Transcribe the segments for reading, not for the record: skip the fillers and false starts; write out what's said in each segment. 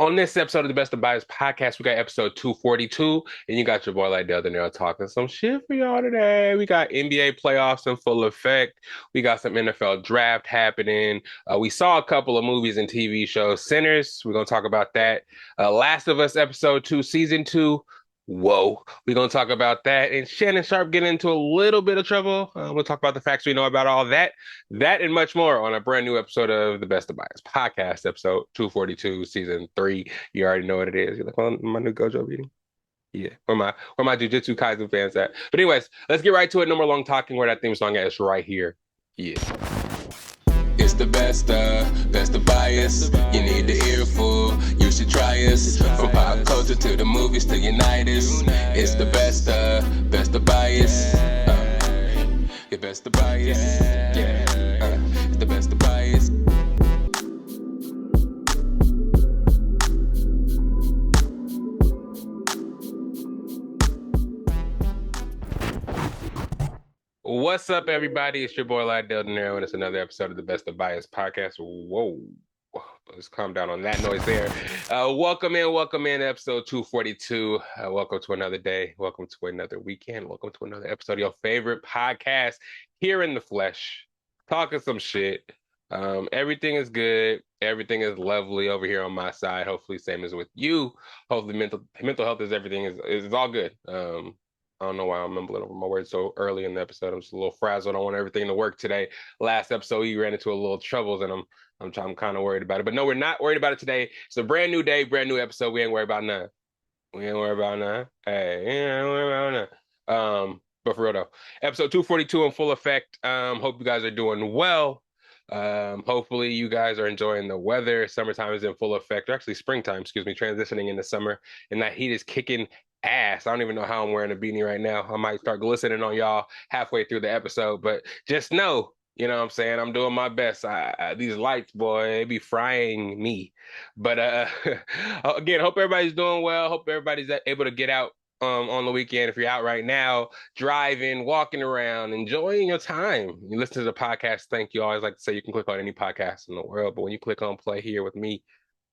On this episode of the Best of Bias Podcast, we got episode 242, and you got your boy Lydell Dinero talking some shit for y'all today. We got NBA playoffs in full effect. We got some NFL draft happening. We saw a couple of movies and TV shows. Sinners, we're going to talk about that. Last of Us episode 2, season 2. Whoa, we're going to talk about that. And Shannon Sharpe getting into a little bit of trouble. We'll talk about the facts we know about all that. That and much more on a brand new episode of the Best of Bias Podcast, episode 242, season 3. You already know what it is. You're like, well, my new Gojo meeting. Yeah, where my Jujutsu Kaisen fans at? But anyways, let's get right to it. No more long talking. Where that theme song is right here. Yeah. It's the best of bias. You need the earful, you should try us. From pop culture to the movies to Unitas. It's the best of bias. Your best of bias. Yeah, it's the best of bias. What's up, everybody? It's your boy Lydell Dinero, and it's another episode of the Best of Bias Podcast. Whoa. Let's calm down on that noise there. Welcome in, episode 242. Welcome to another day. Welcome to another weekend. Welcome to another episode of your favorite podcast here in the flesh, talking some shit. Everything is good. Everything is lovely over here on my side. Hopefully, same as with you. Hopefully, mental health is everything is all good. I don't know why I'm mumbling over my words so early in the episode. I'm just a little frazzled. I want everything to work today. Last episode, we ran into a little troubles, and I'm kind of worried about it. But no, we're not worried about it today. It's a brand new day, brand new episode. We ain't worried about none. We ain't worried about none. Hey, we ain't worried about none. But for real though, episode 242 in full effect. Hope you guys are doing well. Hopefully you guys are enjoying the weather. Summertime is in full effect, or actually springtime, excuse me, transitioning into summer, and that heat is kicking ass. I don't even know how I'm wearing a beanie right now. I might start glistening on y'all halfway through the episode, but just know, you know what I'm saying? I'm doing my best. These lights, boy, they be frying me. But again, hope everybody's doing well. Hope everybody's able to get out on the weekend. If you're out right now, driving, walking around, enjoying your time. You listen to the podcast. Thank you. I always like to say you can click on any podcast in the world, but when you click on play here with me,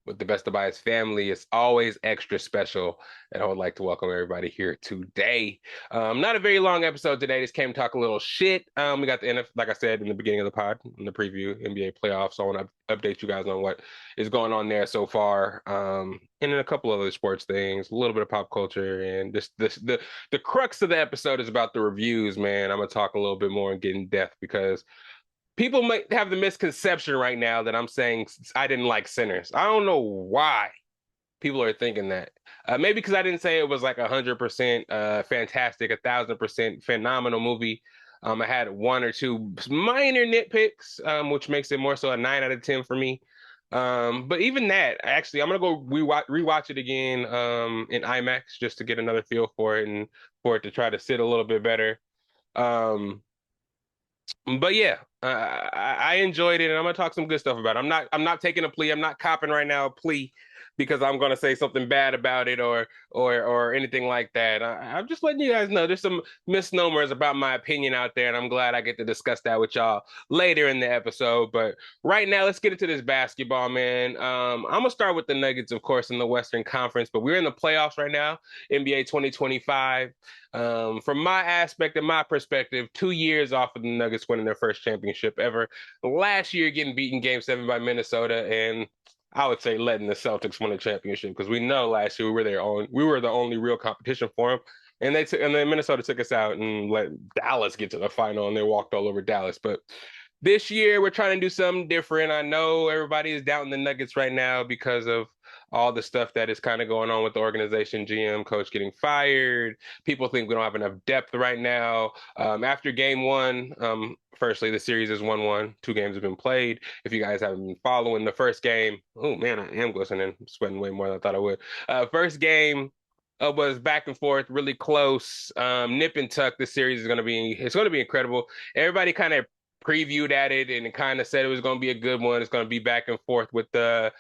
with the Best of Bias family, it's always extra special. And I would like to welcome everybody here today. Not a very long episode today. Just came to talk a little shit. We got the NFL, like I said in the beginning of the pod, in the preview, NBA playoffs. So I want to update you guys on what is going on there so far. And then a couple other sports things, a little bit of pop culture, and the crux of the episode is about the reviews, man. I'm gonna talk a little bit more and get in depth because people might have the misconception right now that I'm saying I didn't like Sinners. I don't know why people are thinking that. Maybe because I didn't say it was like 100% fantastic, 1,000% phenomenal movie. I had one or two minor nitpicks, which makes it more so a 9 out of 10 for me. But even that, actually, I'm gonna go rewatch it again in IMAX just to get another feel for it and for it to try to sit a little bit better. Um, but yeah, I enjoyed it, and I'm gonna talk some good stuff about it. I'm not taking a plea. I'm not copping right now a plea because I'm gonna say something bad about it or anything like that. I'm just letting you guys know there's some misnomers about my opinion out there, and I'm glad I get to discuss that with y'all later in the episode. But right now, let's get into this basketball, man. I'm gonna start with the Nuggets, of course, in the Western Conference, but we're in the playoffs right now, NBA 2025. From my aspect and my perspective, 2 years off of the Nuggets winning their first championship ever. Last year, getting beaten Game 7 by Minnesota, and I would say letting the Celtics win the championship because we know last year we were the only real competition for them, and then Minnesota took us out and let Dallas get to the final, and they walked all over Dallas. But this year, we're trying to do something different. I know everybody is doubting the Nuggets right now because of all the stuff that is kind of going on with the organization, GM, coach getting fired. People think we don't have enough depth right now. After game one, firstly, the series is 1-1. 2 games have been played. If you guys haven't been following the first game, oh man, I am glistening, sweating way more than I thought I would. First game was back and forth, really close. Nip and tuck. This series is going to be incredible. Everybody kind of previewed at it and kind of said it was going to be a good one. It's going to be back and forth with the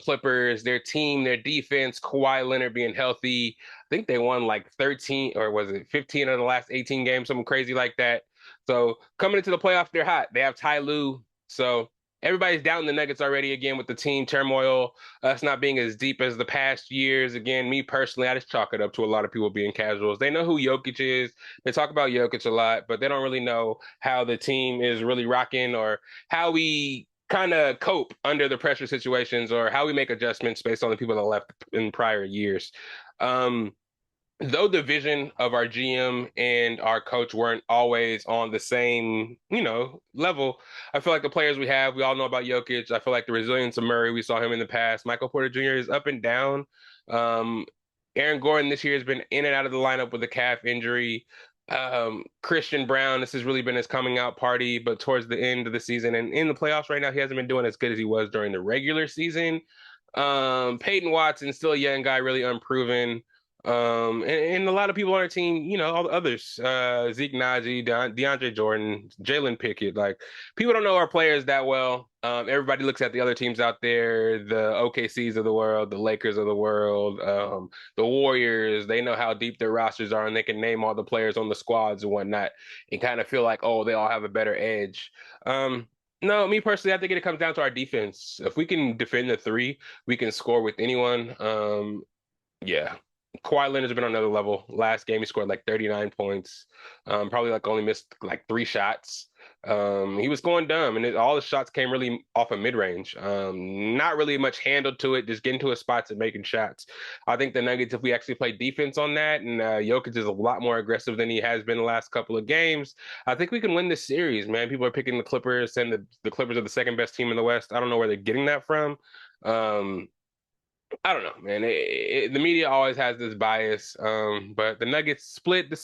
Clippers, their team, their defense, Kawhi Leonard being healthy. I think they won like 13 or was it 15 of the last 18 games, something crazy like that. So coming into the playoffs, they're hot. They have Ty Lue. So everybody's down the Nuggets already again with the team turmoil, us not being as deep as the past years. Again, me personally, I just chalk it up to a lot of people being casuals. They know who Jokic is. They talk about Jokic a lot, but they don't really know how the team is really rocking or how we kind of cope under the pressure situations or how we make adjustments based on the people that left in prior years. Um, though the vision of our GM and our coach weren't always on the same, level, I feel like the players we have, we all know about Jokic. I feel like the resilience of Murray, we saw him in the past. Michael Porter Jr. is up and down. Um, Aaron Gordon this year has been in and out of the lineup with a calf injury. Christian Brown, this has really been his coming out party, but towards the end of the season and in the playoffs right now, he hasn't been doing as good as he was during the regular season. Peyton Watson, still a young guy, really unproven. And a lot of people on our team, all the others, Zeke Naji, DeAndre Jordan, Jalen Pickett, like people don't know our players that well. Everybody looks at the other teams out there, the OKCs of the world, the Lakers of the world, the Warriors. They know how deep their rosters are and they can name all the players on the squads and whatnot and kind of feel like, oh, they all have a better edge. No, me personally, I think it comes down to our defense. If we can defend the three, we can score with anyone. Yeah. Kawhi Leonard's been on another level. Last game, he scored like 39 points. Probably like only missed like 3 shots. He was going dumb, and all the shots came really off of mid-range. Not really much handled to it, just getting to his spots and making shots. I think the Nuggets, if we actually play defense on that, and Jokic is a lot more aggressive than he has been the last couple of games, I think we can win this series, man. People are picking the Clippers, and the Clippers are the second best team in the West. I don't know where they're getting that from. I don't know, man. The media always has this bias, but the Nuggets split the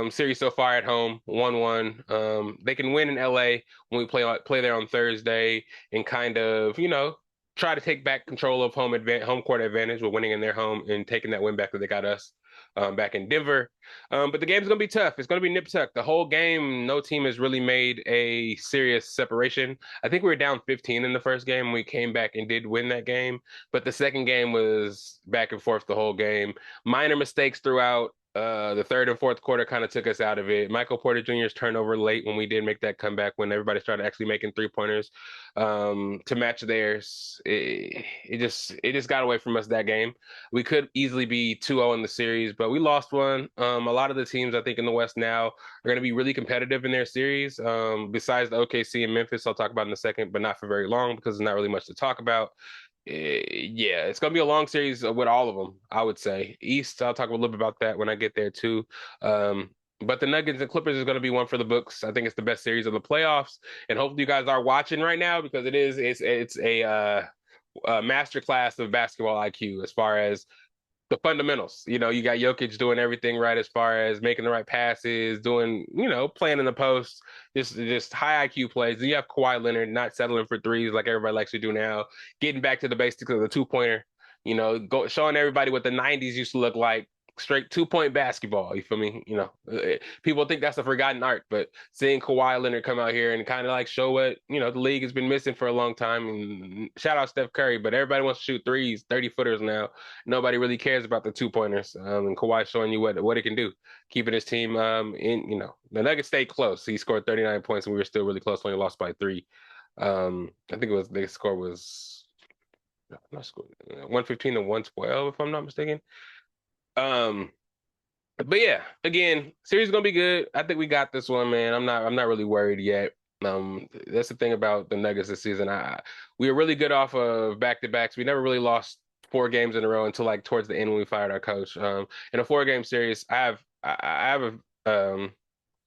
series so far at home, 1-1. They can win in LA when we play there on Thursday and kind of, try to take back control of home court advantage with winning in their home and taking that win back that they got us back in Denver. But the game's gonna be tough. It's gonna be nip tuck. The whole game, no team has really made a serious separation. I think we were down 15 in the first game. We came back and did win that game, but the second game was back and forth the whole game. Minor mistakes throughout. The third and fourth quarter kind of took us out of it. Michael Porter Jr.'s turnover late when we did make that comeback when everybody started actually making 3-pointers to match theirs. It just got away from us that game. We could easily be 2-0 in the series, but we lost one. A lot of the teams I think in the West now are going to be really competitive in their series. Besides the OKC and Memphis, I'll talk about in a second, but not for very long because there's not really much to talk about. Yeah, it's gonna be a long series with all of them, I would say. East, I'll talk a little bit about that when I get there too. But the Nuggets and Clippers is going to be one for the books. I think it's the best series of the playoffs, and hopefully you guys are watching right now because it's a master class of basketball IQ as far as the fundamentals. You got Jokic doing everything right as far as making the right passes, doing, playing in the post, just high IQ plays. Then you have Kawhi Leonard not settling for threes like everybody likes to do now, getting back to the basics of the 2-pointer, showing everybody what the 90s used to look like, straight 2-point basketball. You feel me? People think that's a forgotten art, but seeing Kawhi Leonard come out here and kind of like show what, the league has been missing for a long time. And shout out Steph Curry, but everybody wants to shoot threes, 30-footers now. Nobody really cares about the 2-pointers. And Kawhi showing you what it can do, keeping his team the Nuggets stayed close. He scored 39 points and we were still really close, only lost by 3. I think the score was 115 to 112, if I'm not mistaken. But yeah, again, series is gonna be good. I think we got this one, man. I'm not really worried yet. That's the thing about the Nuggets this season. We were really good off of back-to-backs. We never really lost 4 games in a row until like towards the end when we fired our coach. In a 4-game series, I have a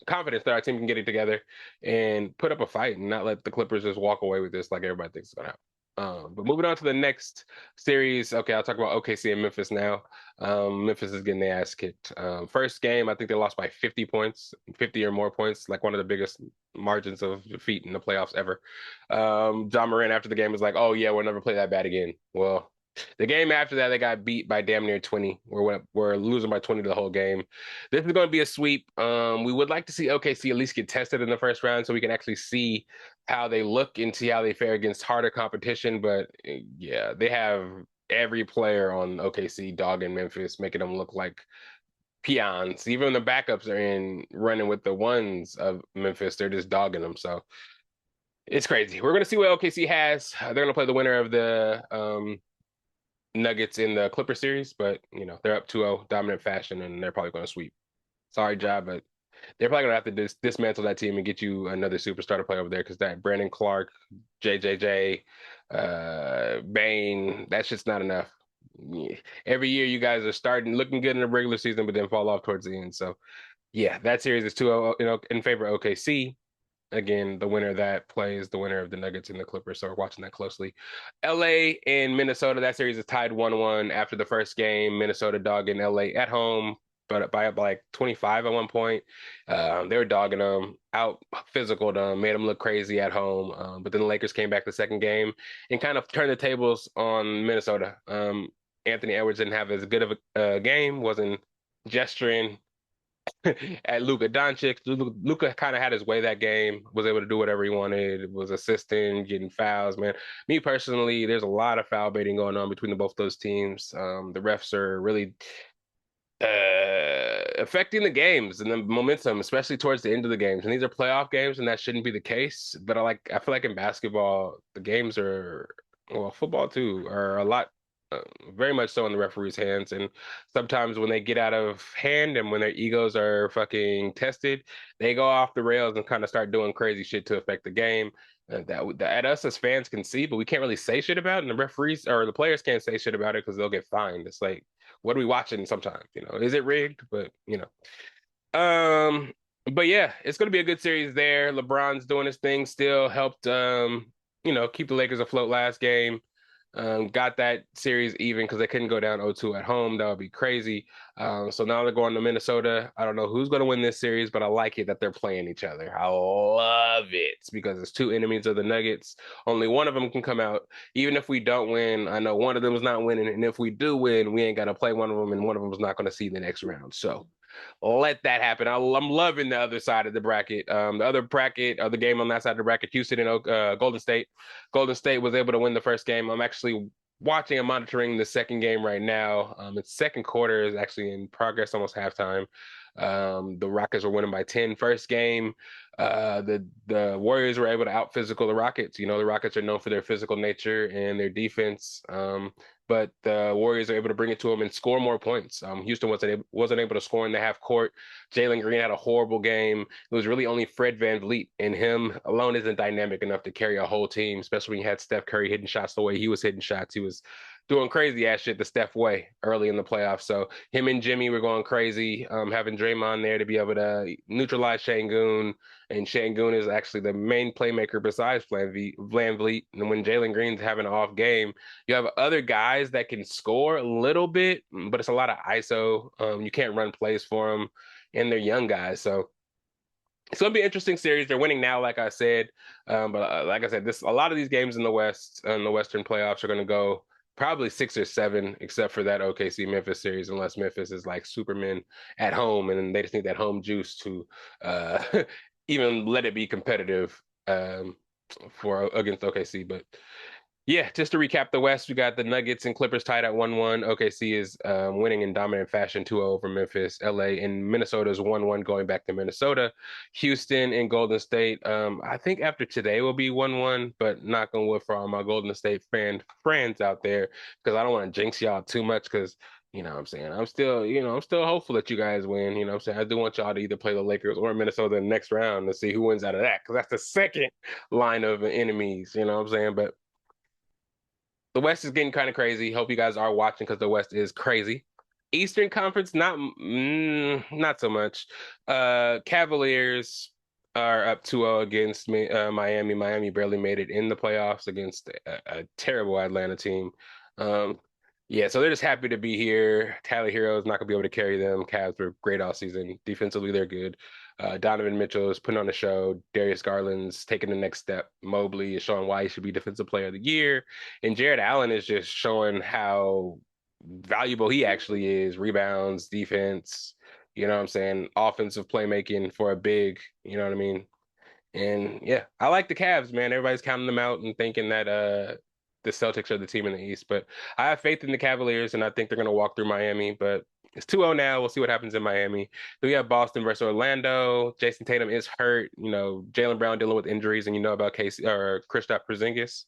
confidence that our team can get it together and put up a fight and not let the Clippers just walk away with this like everybody thinks it's gonna happen. But moving on to the next series, okay, I'll talk about OKC and Memphis now. Memphis is getting their ass kicked. First game, I think they lost by 50 points, 50 or more points, like one of the biggest margins of defeat in the playoffs ever. John Moran after the game was like, "Oh yeah, we'll never play that bad again." Well, the game after that, they got beat by damn near 20. We're losing by 20 the whole game. This is going to be a sweep. We would like to see OKC at least get tested in the first round so we can actually see how they look and see how they fare against harder competition. But yeah, they have every player on OKC dogging Memphis, making them look like peons. Even when the backups are in running with the ones of Memphis, they're just dogging them. So It's crazy. We're gonna see what OKC has. They're gonna play the winner of the Nuggets in the Clipper series, but they're up 2-0, dominant fashion, and they're probably gonna sweep. Sorry, job, but they're probably gonna have to dismantle that team and get you another superstar to play over there because that Brandon Clark, JJJ, Bane, that's just not enough. Yeah. Every year you guys are starting looking good in the regular season, but then fall off towards the end. So yeah, that series is 2-0, in favor of OKC. Again, the winner of that plays the winner of the Nuggets and the Clippers. So we're watching that closely. LA and Minnesota, that series is tied 1-1 after the first game. Minnesota dogging LA at home, but by like 25 at one point. They were dogging them out, physical them, made them look crazy at home. But then the Lakers came back the second game and kind of turned the tables on Minnesota. Anthony Edwards didn't have as good of a game, wasn't gesturing at Luka Doncic. Luka kind of had his way that game, was able to do whatever he wanted, was assisting, getting fouls, man. Me personally, there's a lot of foul baiting going on between both those teams. The refs are really affecting the games and the momentum, especially towards the end of the games. And these are playoff games, and that shouldn't be the case. But I feel like in basketball, the games are, well, football too, are a lot very much so in the referee's hands. And sometimes when they get out of hand and when their egos are fucking tested, they go off the rails and kind of start doing crazy shit to affect the game. That us as fans can see, but we can't really say shit about it. And the referees or the players can't say shit about it because they'll get fined. It's like, what are we watching sometimes? Is it rigged? But. Um, but yeah, it's gonna be a good series there. LeBron's doing his thing still, helped keep the Lakers afloat last game. Got that series even because they couldn't go down 0-2 at home. That would be crazy. So now they're going to Minnesota. I don't know who's going to win this series, but I like it that they're playing each other. I love it because it's two enemies of the Nuggets. Only one of them can come out. Even if we don't win, I know one of them is not winning. And if we do win, we ain't got to play one of them, and one of them is not going to see the next round. So let that happen. I'm loving the other side of the bracket. The other bracket, or the game on that side of the bracket, Houston and Golden State. Golden State was able to win the first game. I'm actually watching and monitoring the second game right now. Its second quarter is actually in progress, almost halftime. The Rockets were winning by 10 first game. The Warriors were able to out physical the Rockets. The Rockets are known for their physical nature and their defense. But the Warriors are able to bring it to them and score more points. Houston wasn't able to score in the half court. Jalen Green had a horrible game. It was really only Fred VanVleet, and him alone isn't dynamic enough to carry a whole team, especially when you had Steph Curry hitting shots the way he was hitting shots. He was doing crazy ass shit the Steph way early in the playoffs. So him and Jimmy were going crazy, having Draymond there to be able to neutralize Şengün. And Şengün is actually the main playmaker besides VanVleet. And when Jalen Green's having an off game, you have other guys that can score a little bit, but it's a lot of ISO. You can't run plays for them, and they're young guys. So it's going to be an interesting series. They're winning now, like I said. But like I said, a lot of these games in the West, in the Western playoffs, are going to go probably 6 or 7, except for that OKC Memphis series, unless Memphis is like Superman at home, and they just need that home juice to even let it be competitive for against OKC. But yeah, just to recap the West, we got the Nuggets and Clippers tied at 1-1. OKC is winning in dominant fashion 2-0 over Memphis. LA and Minnesota is 1-1 going back to Minnesota. Houston and Golden State, I think after today will be 1-1, but knock on wood for all my Golden State friends out there, because I don't want to jinx y'all too much, because what I'm saying, I'm still hopeful that you guys win. What I'm saying, I do want y'all to either play the Lakers or Minnesota in the next round to see who wins out of that, because that's the second line of enemies. What I'm saying, but the West is getting kind of crazy. Hope you guys are watching because the West is crazy. Eastern Conference, not so much. Cavaliers are up 2-0 against Miami. Miami barely made it in the playoffs against a terrible Atlanta team. Yeah, so they're just happy to be here. Tyler Hero is not going to be able to carry them. Cavs were great all season. Defensively, they're good. Donovan Mitchell is putting on a show. Darius Garland's taking the next step. Mobley is showing why he should be Defensive Player of the Year. And Jared Allen is just showing how valuable he actually is. Rebounds, defense, what I'm saying? Offensive playmaking for a big, you know what I mean? And yeah, I like the Cavs, man. Everybody's counting them out and thinking that the Celtics are the team in the East. But I have faith in the Cavaliers, and I think they're going to walk through Miami. But It's 2-0 now. We'll see what happens in Miami. Then we have Boston versus Orlando. Jason Tatum is hurt. Jaylen Brown dealing with injuries, and about Casey or Kristaps Porzingis.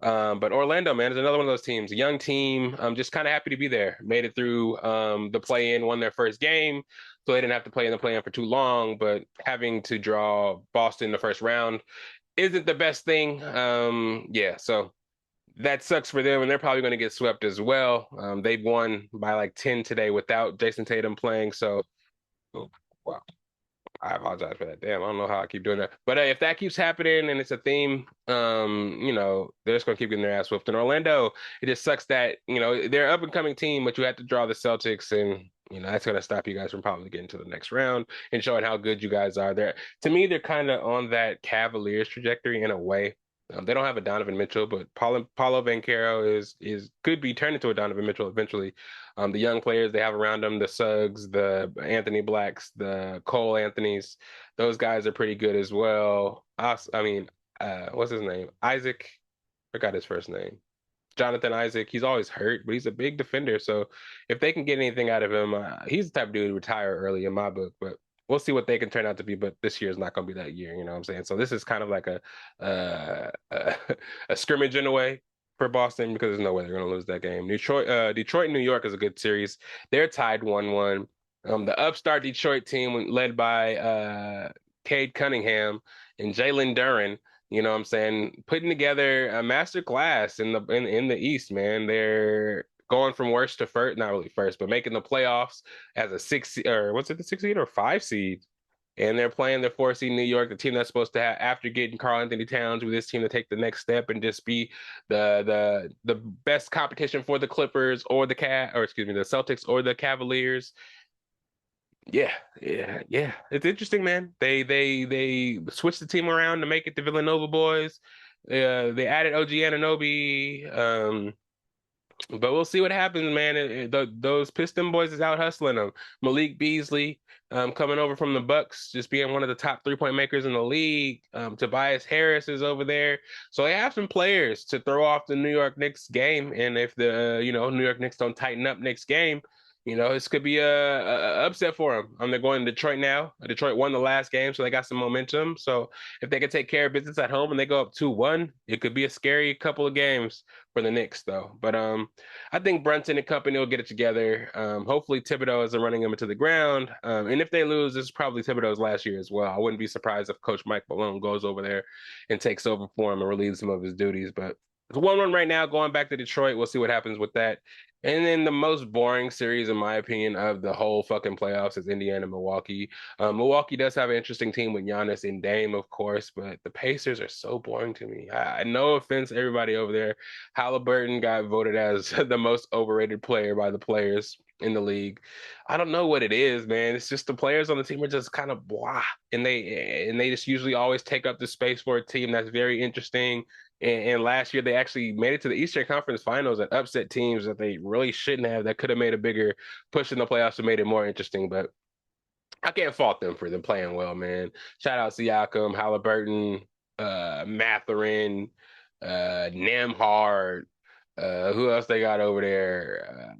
But Orlando, man, is another one of those teams. A young team. I'm just kind of happy to be there. Made it through the play-in, won their first game, so they didn't have to play in the play-in for too long. But having to draw Boston in the first round isn't the best thing. Yeah, so that sucks for them, and they're probably going to get swept as well. They've won by like 10 today without Jason Tatum playing. So, oh, wow. I apologize for that. Damn, I don't know how I keep doing that. But if that keeps happening and it's a theme, they're just gonna keep getting their ass whooped. In Orlando, it just sucks that they're an up and coming team, but you have to draw the Celtics, and that's gonna stop you guys from probably getting to the next round and showing how good you guys are. There, to me, they're kind of on that Cavaliers trajectory in a way. They don't have a Donovan Mitchell, but Paulo Banchero is could be turned into a Donovan Mitchell eventually. The young players they have around them, the Suggs, the Anthony Blacks, the Cole Anthonys, those guys are pretty good as well. What's his name? Isaac, forgot his first name. Jonathan Isaac. He's always hurt, but he's a big defender. So if they can get anything out of him, he's the type of dude to retire early in my book. But we'll see what they can turn out to be. But this year is not going to be that year. You know what I'm saying? So this is kind of like a scrimmage in a way for Boston because there's no way they're going to lose that game. Detroit and New York is a good series. They're tied 1-1. The upstart Detroit team led by Cade Cunningham and Jalen Duren, you know what I'm saying, putting together a master class in the East, man. They're going from worst to first, not really first, but making the playoffs as a 6 or what's it, the 6 seed or 5 seed? And they're playing the 4 seed New York, the team that's supposed to have, after getting Karl-Anthony Towns, with this team to take the next step and just be the best competition for the Clippers or the Celtics or the Cavaliers. Yeah. It's interesting, man. They switched the team around to make it the Villanova boys. They added OG Anunoby. But we'll see what happens, man. Those Piston boys is out hustling them. Malik Beasley, coming over from the Bucks, just being one of the top 3-point makers in the league. Tobias Harris is over there, so they have some players to throw off the New York Knicks game. And if the New York Knicks don't tighten up next game, this could be a upset for them. They're going to Detroit now. Detroit won the last game, so they got some momentum. So if they can take care of business at home and they go up 2-1, it could be a scary couple of games for the Knicks, though. But I think Brunson and company will get it together. Hopefully Thibodeau isn't running them into the ground. And if they lose, this is probably Thibodeau's last year as well. I wouldn't be surprised if Coach Mike Malone goes over there and takes over for him and relieves some of his duties. But it's 1-1 right now, going back to Detroit. We'll see what happens with that. And then the most boring series, in my opinion, of the whole fucking playoffs is Indiana-Milwaukee. Milwaukee does have an interesting team with Giannis and Dame, of course, but the Pacers are so boring to me. No offense, everybody over there. Halliburton got voted as the most overrated player by the players in the league. I don't know what it is, man. It's just the players on the team are just kind of blah, and they just usually always take up the space for a team that's very interesting. And last year they actually made it to the Eastern Conference Finals and upset teams that they really shouldn't have. That could have made a bigger push in the playoffs and made it more interesting. But I can't fault them for them playing well, man. Shout out Siakam, Halliburton, Mathurin, Nembhard. Who else they got over there?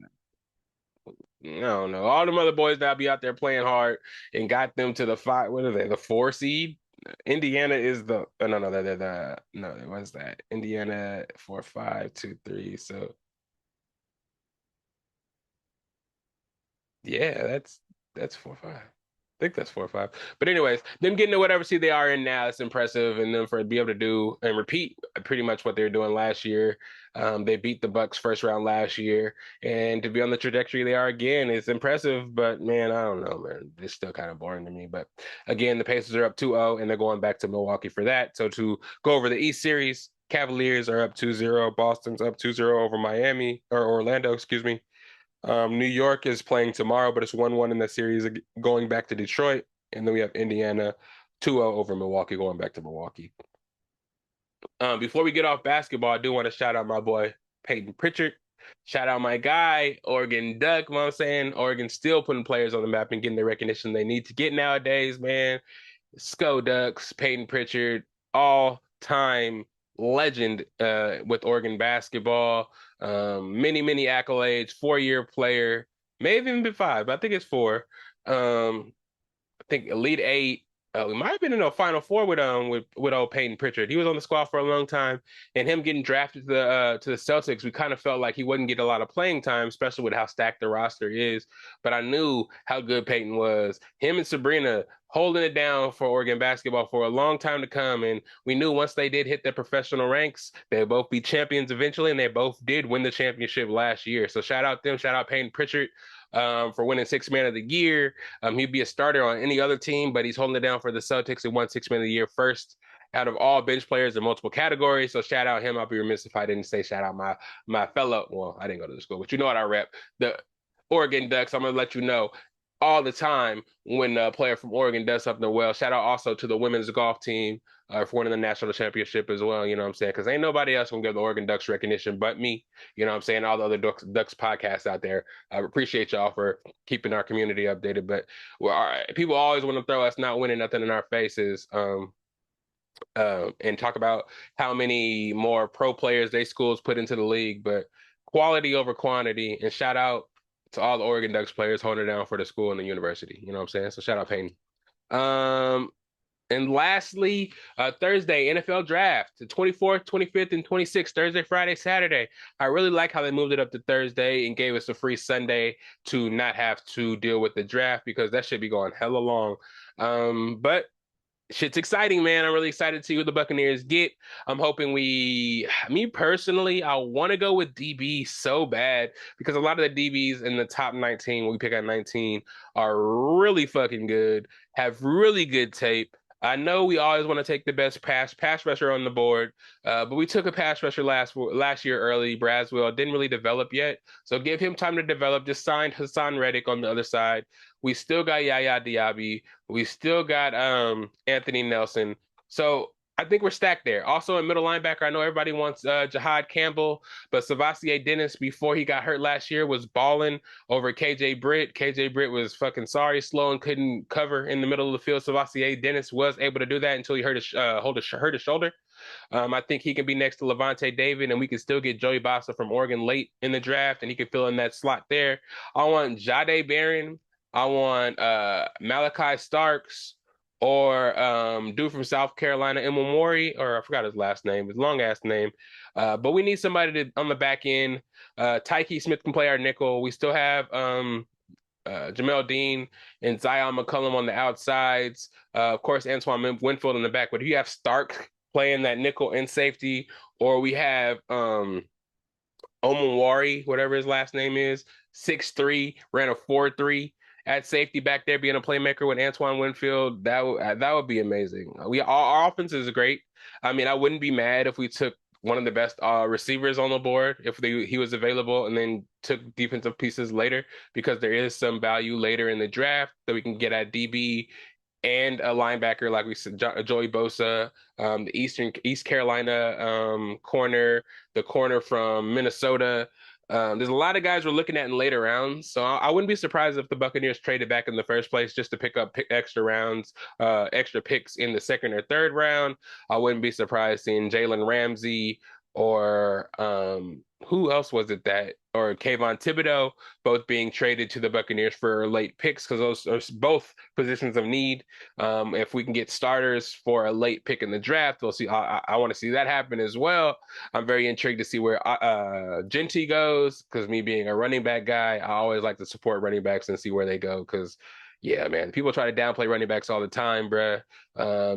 I don't know. All them other boys that be out there playing hard and got them to the 5. What are they? The 4 seed. Indiana is the it was that Indiana 4-5-2-3. So yeah, that's 4-5. I think that's 4-5. But anyways, them getting to whatever seed they are in now, it's impressive. And then for to be able to do and repeat pretty much what they were doing last year. They beat the Bucks first round last year, and to be on the trajectory they are again, it's impressive. But man, I don't know, man. It's still kind of boring to me. But again, the Pacers are up 2-0, and they're going back to Milwaukee for that. So to go over the East Series, Cavaliers are up 2-0. Boston's up 2-0 over Miami or Orlando, excuse me. New York is playing tomorrow, but it's 1-1 in that series going back to Detroit. And then we have Indiana 2-0 over Milwaukee going back to Milwaukee. Before we get off basketball, I do want to shout out my boy Peyton Pritchard. Shout out my guy, Oregon Duck. You know what I'm saying? Oregon's still putting players on the map and getting the recognition they need to get nowadays, man. Sco Ducks, Peyton Pritchard, all-time legend with Oregon basketball. Many accolades, 4-year player. May have even been five, but I think it's four. I think Elite Eight. We might have been in a Final Four with old Peyton Pritchard. He was on the squad for a long time, and him getting drafted to the Celtics, we kind of felt like he wouldn't get a lot of playing time, especially with how stacked the roster is. But I knew how good Peyton was. Him and Sabrina holding it down for Oregon basketball for a long time to come, and we knew once they did hit their professional ranks, they'd both be champions eventually, and they both did win the championship last year. So shout out them, shout out Peyton Pritchard. For winning Sixth Man of the Year. He'd be a starter on any other team, but he's holding it down for the Celtics and won Sixth Man of the Year first out of all bench players in multiple categories. So shout out him. I'll be remiss if I didn't say shout out my fellow. Well, I didn't go to the school, but you know what I rep. The Oregon Ducks. I'm gonna let you know all the time when a player from Oregon does something well. Shout out also to the women's golf team for winning the national championship as well. You know what I'm saying? Because ain't nobody else gonna give the Oregon Ducks recognition but me. You know what I'm saying? All the other Ducks podcasts out there. I appreciate y'all for keeping our community updated. But people always want to throw us not winning nothing in our faces. And talk about how many more pro players they schools put into the league, but quality over quantity. And shout out to all the Oregon Ducks players holding it down for the school and the university. You know what I'm saying? So shout out Payne. And lastly, Thursday, NFL draft, the 24th, 25th, and 26th, Thursday, Friday, Saturday. I really like how they moved it up to Thursday and gave us a free Sunday to not have to deal with the draft because that should be going hella long. But shit's exciting, man. I'm really excited to see who the Buccaneers get. I'm hoping me personally, I want to go with DB so bad because a lot of the DBs in the top 19, when we pick at 19, are really fucking good, have really good tape. I know we always want to take the best pass rusher on the board, but we took a pass rusher last year early. Braswell didn't really develop yet, so give him time to develop. Just signed Hassan Reddick on the other side. We still got Yaya Diaby. We still got Anthony Nelson. So I think we're stacked there. Also, in middle linebacker, I know everybody wants Jahad Campbell, but Savassier Dennis, before he got hurt last year, was balling over KJ Britt. KJ Britt was fucking slow, and couldn't cover in the middle of the field. Savassier Dennis was able to do that until he hurt his shoulder. I think he can be next to Levante David, and we can still get Joey Bosa from Oregon late in the draft, and he can fill in that slot there. I want Jade Barron. I want Malachi Starks or dude from South Carolina, Imamori, or I forgot his last name, his long ass name. But we need somebody on the back end. Tyke Smith can play our nickel. We still have Jamel Dean and Zion McCullum on the outsides. Of course, Antoine Winfield in the back. But if you have Stark playing that nickel and safety, or we have Omonwari, whatever his last name is, 6'3", ran a 4.3 at safety back there, being a playmaker with Antoine Winfield, that would be amazing. Our offense is great. I mean, I wouldn't be mad if we took one of the best receivers on the board if he was available, and then took defensive pieces later, because there is some value later in the draft that we can get at DB and a linebacker like we said, Joey Bosa, the East Carolina corner, the corner from Minnesota. There's a lot of guys we're looking at in later rounds, so I wouldn't be surprised if the Buccaneers traded back in the first place just to pick up extra rounds, extra picks in the second or third round. I wouldn't be surprised seeing Jalen Ramsey or who else was it or Kayvon Thibodeau both being traded to the Buccaneers for late picks, because those are both positions of need. If we can get starters for a late pick in the draft, we'll see. I want to see that happen as well. I'm very intrigued to see where Genty goes, because me being a running back guy, I always like to support running backs and see where they go, because yeah, man, people try to downplay running backs all the time, bruh.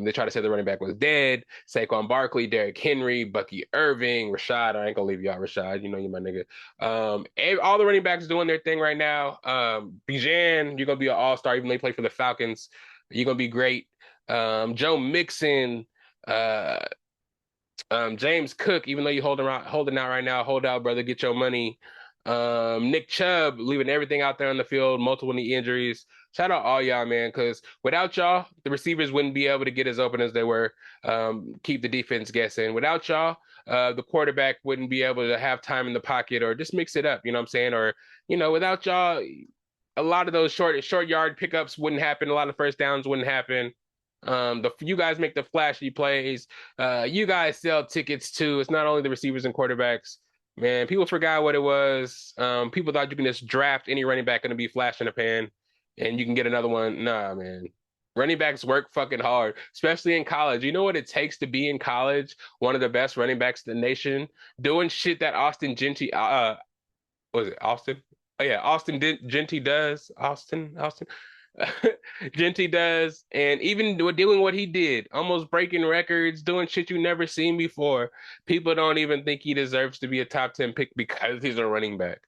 They try to say the running back was dead. Saquon Barkley, Derrick Henry, Bucky Irving, Rashad. I ain't gonna leave you out, Rashad. You know you my nigga. All the running backs doing their thing right now. Bijan, you're gonna be an all-star, even though you play for the Falcons. You're gonna be great. Joe Mixon, James Cook, even though you're holding out right now, hold out, brother, get your money. Nick Chubb leaving everything out there on the field, multiple knee injuries. Shout out all y'all, man, because without y'all, the receivers wouldn't be able to get as open as they were, keep the defense guessing. Without y'all, the quarterback wouldn't be able to have time in the pocket or just mix it up, you know what I'm saying? Or, without y'all, a lot of those short yard pickups wouldn't happen. A lot of first downs wouldn't happen. You guys make the flashy plays. You guys sell tickets too. It's not only the receivers and quarterbacks. Man, people forgot what it was. People thought you can just draft any running back and it'd be flash in the pan and you can get another one. Nah, man. Running backs work fucking hard, especially in college. You know what it takes to be in college? One of the best running backs in the nation, doing shit that Austin Genty, was it Austin? Oh yeah, Genty does. Austin. Genty does, and even doing what he did, almost breaking records, doing shit you never seen before. People don't even think he deserves to be a top 10 pick because he's a running back.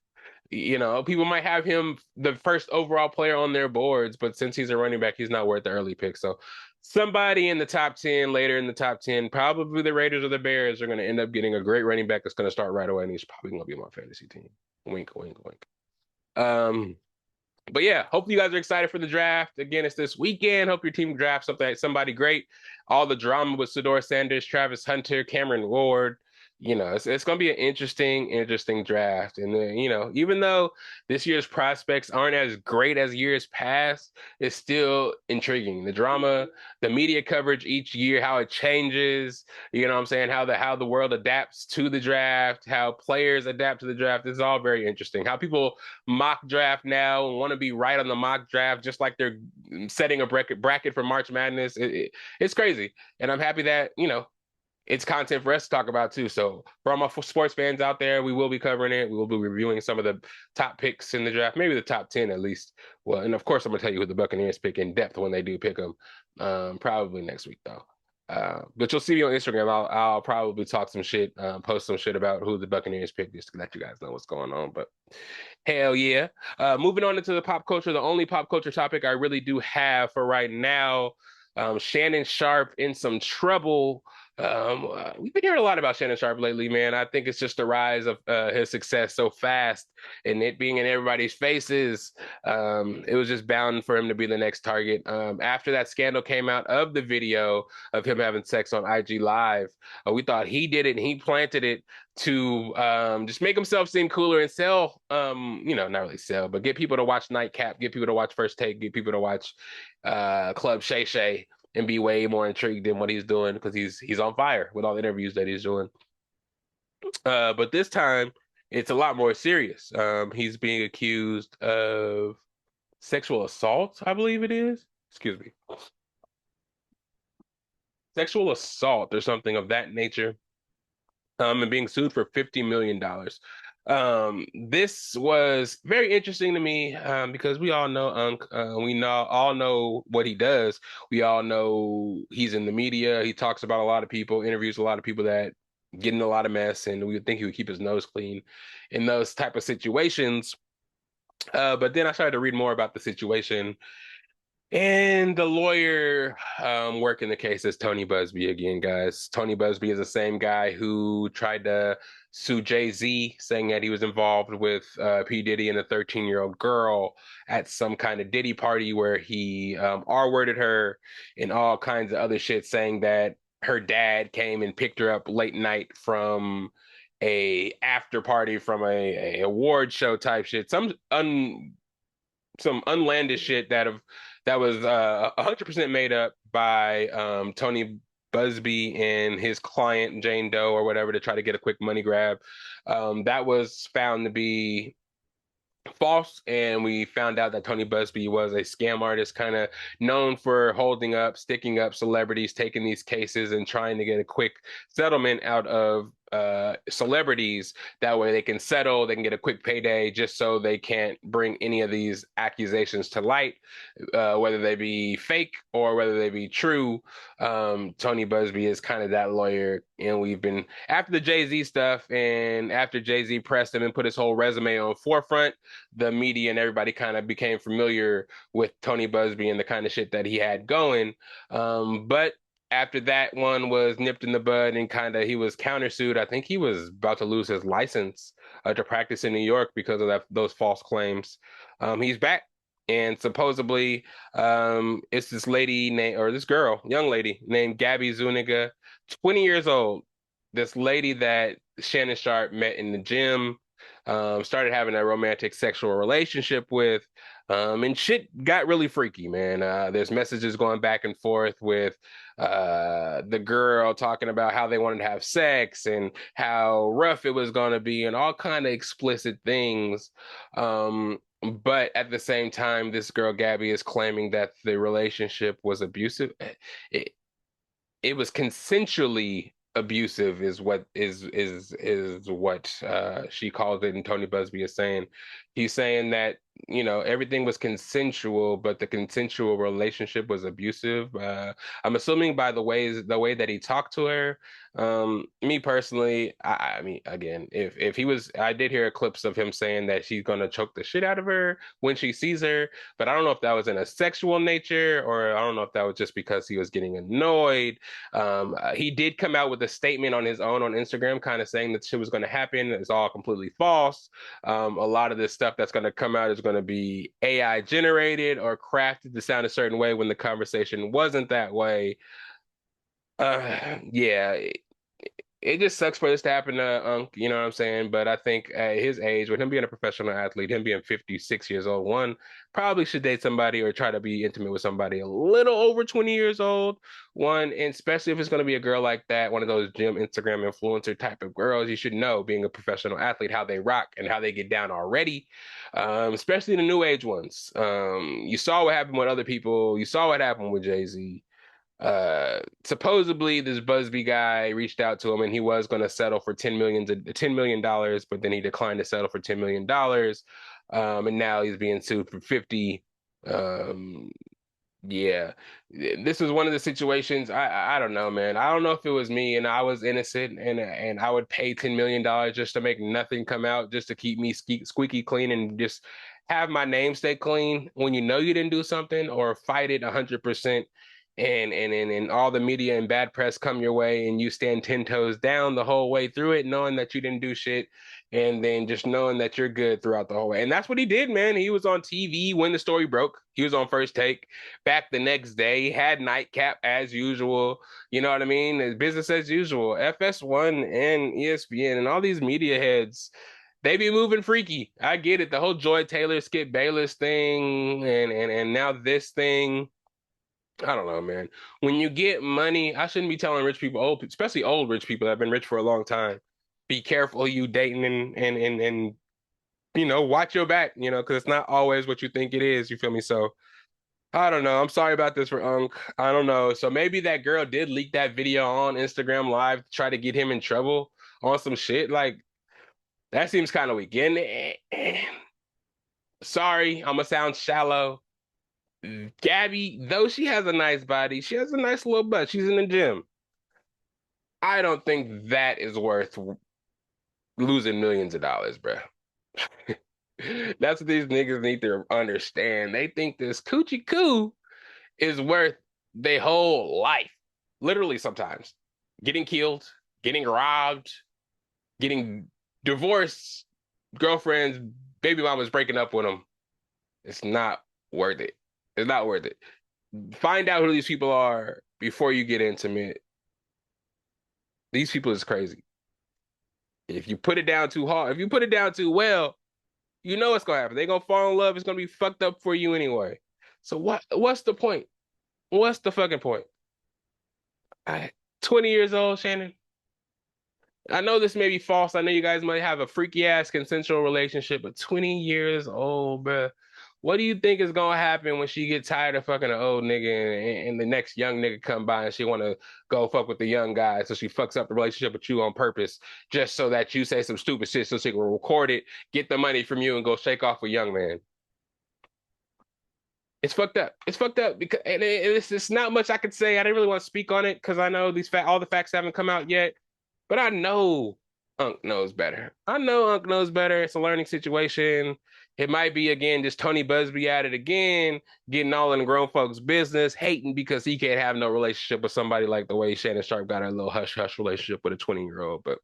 You know, people might have him the first overall player on their boards, but since he's a running back, he's not worth the early pick. So somebody in the top 10, later in the top 10, probably the Raiders or the Bears are going to end up getting a great running back that's going to start right away, and he's probably going to be on my fantasy team. Wink, wink, wink. But yeah, hopefully you guys are excited for the draft. Again, it's this weekend. Hope your team drafts somebody great. All the drama with Sedor Sanders, Travis Hunter, Cameron Ward. You know, it's going to be an interesting draft. And you know, even though this year's prospects aren't as great as years past, it's still intriguing. The drama, the media coverage each year, how it changes. You know what I'm saying? How the world adapts to the draft, how players adapt to the draft. This is all very interesting. How people mock draft now and want to be right on the mock draft, just like they're setting a bracket for March Madness. It's crazy. And I'm happy that, you know, it's content for us to talk about too. So for all my sports fans out there, we will be covering it. We will be reviewing some of the top picks in the draft, maybe the top 10 at least. Well, and of course, I'm going to tell you who the Buccaneers pick in depth when they do pick them, probably next week though. But you'll see me on Instagram. I'll probably talk some shit, post some shit about who the Buccaneers pick just to let you guys know what's going on. But hell yeah. Moving on into the pop culture, the only pop culture topic I really do have for right now, Shannon Sharpe in some trouble. We've been hearing a lot about Shannon Sharpe lately, man. I think it's just the rise of his success so fast and it being in everybody's faces. It was just bound for him to be the next target. After that scandal came out of the video of him having sex on IG Live, we thought he did it and he planted it to just make himself seem cooler and sell, you know, not really sell, but get people to watch Nightcap, get people to watch First Take, get people to watch Club Shay Shay and be way more intrigued in what he's doing because he's on fire with all the interviews that he's doing. But this time, it's a lot more serious. He's being accused of sexual assault, I believe it is. Excuse me. Sexual assault or something of that nature. And being sued for $50 million. This was very interesting to me because we all know all know what he does. We all know he's in the media. He talks about a lot of people, interviews a lot of people that get in a lot of mess, and we would think he would keep his nose clean in those type of situations. But then I started to read more about the situation. And the lawyer working the case is Tony Busby again, guys. Tony Busby is the same guy who tried to sue Jay-Z, saying that he was involved with P. Diddy and a 13-year-old girl at some kind of Diddy party where he R-worded her and all kinds of other shit, saying that her dad came and picked her up late night from a after party from a award show type shit. Some unlandish shit that was 100% made up by Tony Busby and his client Jane Doe or whatever to try to get a quick money grab. That was found to be false, and we found out that Tony Busby was a scam artist, kind of known for sticking up celebrities, taking these cases and trying to get a quick settlement out of celebrities. That way they can settle, they can get a quick payday just so they can't bring any of these accusations to light, whether they be fake or whether they be true. Tony Busby is kind of that lawyer, and we've been after the Jay-Z stuff, and after Jay-Z pressed him and put his whole resume on forefront, the media and everybody kind of became familiar with Tony Busby and the kind of shit that he had going. But after that one was nipped in the bud and he was countersued, I think he was about to lose his license to practice in New York because of those false claims. He's back, and supposedly it's this young lady named Gabby Zuniga, 20 years old. This lady that Shannon Sharpe met in the gym started having a romantic sexual relationship with, and shit got really freaky, man. There's messages going back and forth with the girl talking about how they wanted to have sex and how rough it was going to be and all kind of explicit things. But at the same time, this girl Gabby is claiming that the relationship was abusive. It, it was consensually abusive is what she calls it, and Tony Busby is saying. He's saying that, everything was consensual, but the consensual relationship was abusive. I'm assuming by the way that he talked to her. Me personally, I mean, again, if he was, I did hear clips of him saying that she's gonna choke the shit out of her when she sees her, but I don't know if that was in a sexual nature, or I don't know if that was just because he was getting annoyed. He did come out with a statement on his own on Instagram, kind of saying that shit was going to happen. It's all completely false. A lot of this stuff that's going to come out is going to be AI generated or crafted to sound a certain way when the conversation wasn't that way. Yeah, it just sucks for this to happen to Unc, you know what I'm saying? But I think at his age, with him being a professional athlete, him being 56 years old, one probably should date somebody or try to be intimate with somebody a little over 20 years old. One, and especially if it's going to be a girl like that, one of those gym Instagram influencer type of girls, you should know, being a professional athlete, how they rock and how they get down already, especially the new age ones. You saw what happened with other people. You saw what happened with Jay-Z. Supposedly this Busby guy reached out to him and he was going to settle for $10 million, but then he declined to settle for $10 million. And now he's being sued for 50. Yeah, this was one of the situations. I don't know, man. I don't know if it was me and I was innocent and I would pay $10 million just to make nothing come out, just to keep me squeaky clean and just have my name stay clean when you know you didn't do something, or fight it 100%, and all the media and bad press come your way and you stand 10 toes down the whole way through it, knowing that you didn't do shit, and then just knowing that you're good throughout the whole way. And that's what he did, man. He was on TV when the story broke. He was on First Take back the next day. He had nightcap as usual. You know what I mean? It's business as usual. FS1 and ESPN and all these media heads, they be moving freaky. I get it. The whole Joy Taylor, Skip Bayless thing, and now this thing. I don't know, man. When you get money, I shouldn't be telling rich people, especially old rich people that have been rich for a long time, be careful who you dating, and watch your back, because it's not always what you think it is. You feel me? So I don't know. I'm sorry about this for Unc. I don't know. So maybe that girl did leak that video on Instagram Live to try to get him in trouble on some shit. Like, that seems kind of weak. And sorry, I'm gonna sound shallow. Gabby, though she has a nice body, she has a nice little butt. She's in the gym. I don't think that is worth losing millions of dollars, bro. That's what these niggas need to understand. They think this coochie coo is worth their whole life. Literally, sometimes getting killed, getting robbed, getting divorced, girlfriends, baby mamas breaking up with them. It's not worth it. It's not worth it. Find out who these people are before you get intimate. These people is crazy. If you put it down too hard, if you put it down too well, you know what's gonna happen. They're gonna fall in love. It's gonna be fucked up for you anyway. So what's the point? What's the fucking point? 20 years old, Shannon. I know this may be false. I know you guys might have a freaky ass consensual relationship, but 20 years old, bruh. What do you think is gonna happen when she get tired of fucking an old nigga and the next young nigga come by and she wanna go fuck with the young guy, so she fucks up the relationship with you on purpose just so that you say some stupid shit so she can record it, get the money from you, and go shake off a young man? It's fucked up. It's fucked up because it's not much I could say. I didn't really want to speak on it because I know all the facts haven't come out yet. But I know Unc knows better. I know Unc knows better. It's a learning situation. It might be, again, just Tony Busby at it again, getting all in the grown folks' business, hating because he can't have no relationship with somebody like the way Shannon Sharpe got a little hush-hush relationship with a 20-year-old. But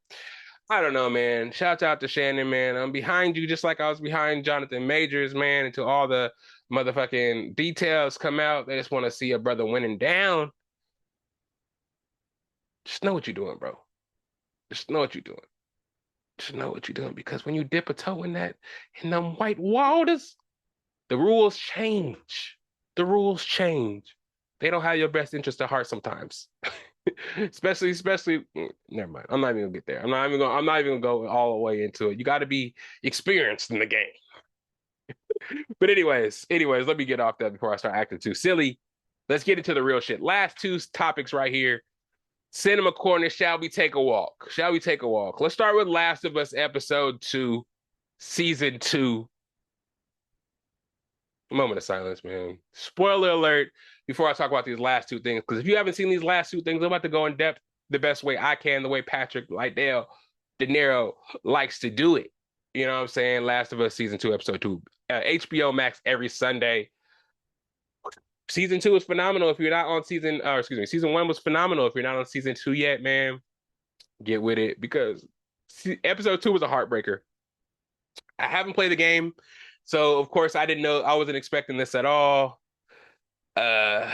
I don't know, man. Shout out to Shannon, man. I'm behind you just like I was behind Jonathan Majors, man, until all the motherfucking details come out. They just want to see a brother winning down. Just know what you're doing, bro. Just know what you're doing. just know what you're doing, because when you dip a toe in them white waters, the rules change. The rules change. They don't have your best interest at heart sometimes. Especially never mind. I'm not even gonna get there. I'm not even gonna go all the way into it. You gotta be experienced in the game. But anyways, let me get off that before I start acting too silly. Let's get into the real shit. Last two topics right here. Cinema Corner, shall we take a walk? Shall we take a walk? Let's start with Last of Us episode 2, season 2. Moment of silence, man. Spoiler alert before I talk about these last two things, because if you haven't seen these last two things, I'm about to go in depth the best way I can, the way Patrick Lydell Dinero likes to do it. You know what I'm saying? Last of Us season 2, episode 2. HBO Max every Sunday. Season 2 is phenomenal. If you're not on season 1 was phenomenal. If you're not on season 2 yet, man, get with it, because episode 2 was a heartbreaker. I haven't played the game, so of course I didn't know. I wasn't expecting this at all. Man,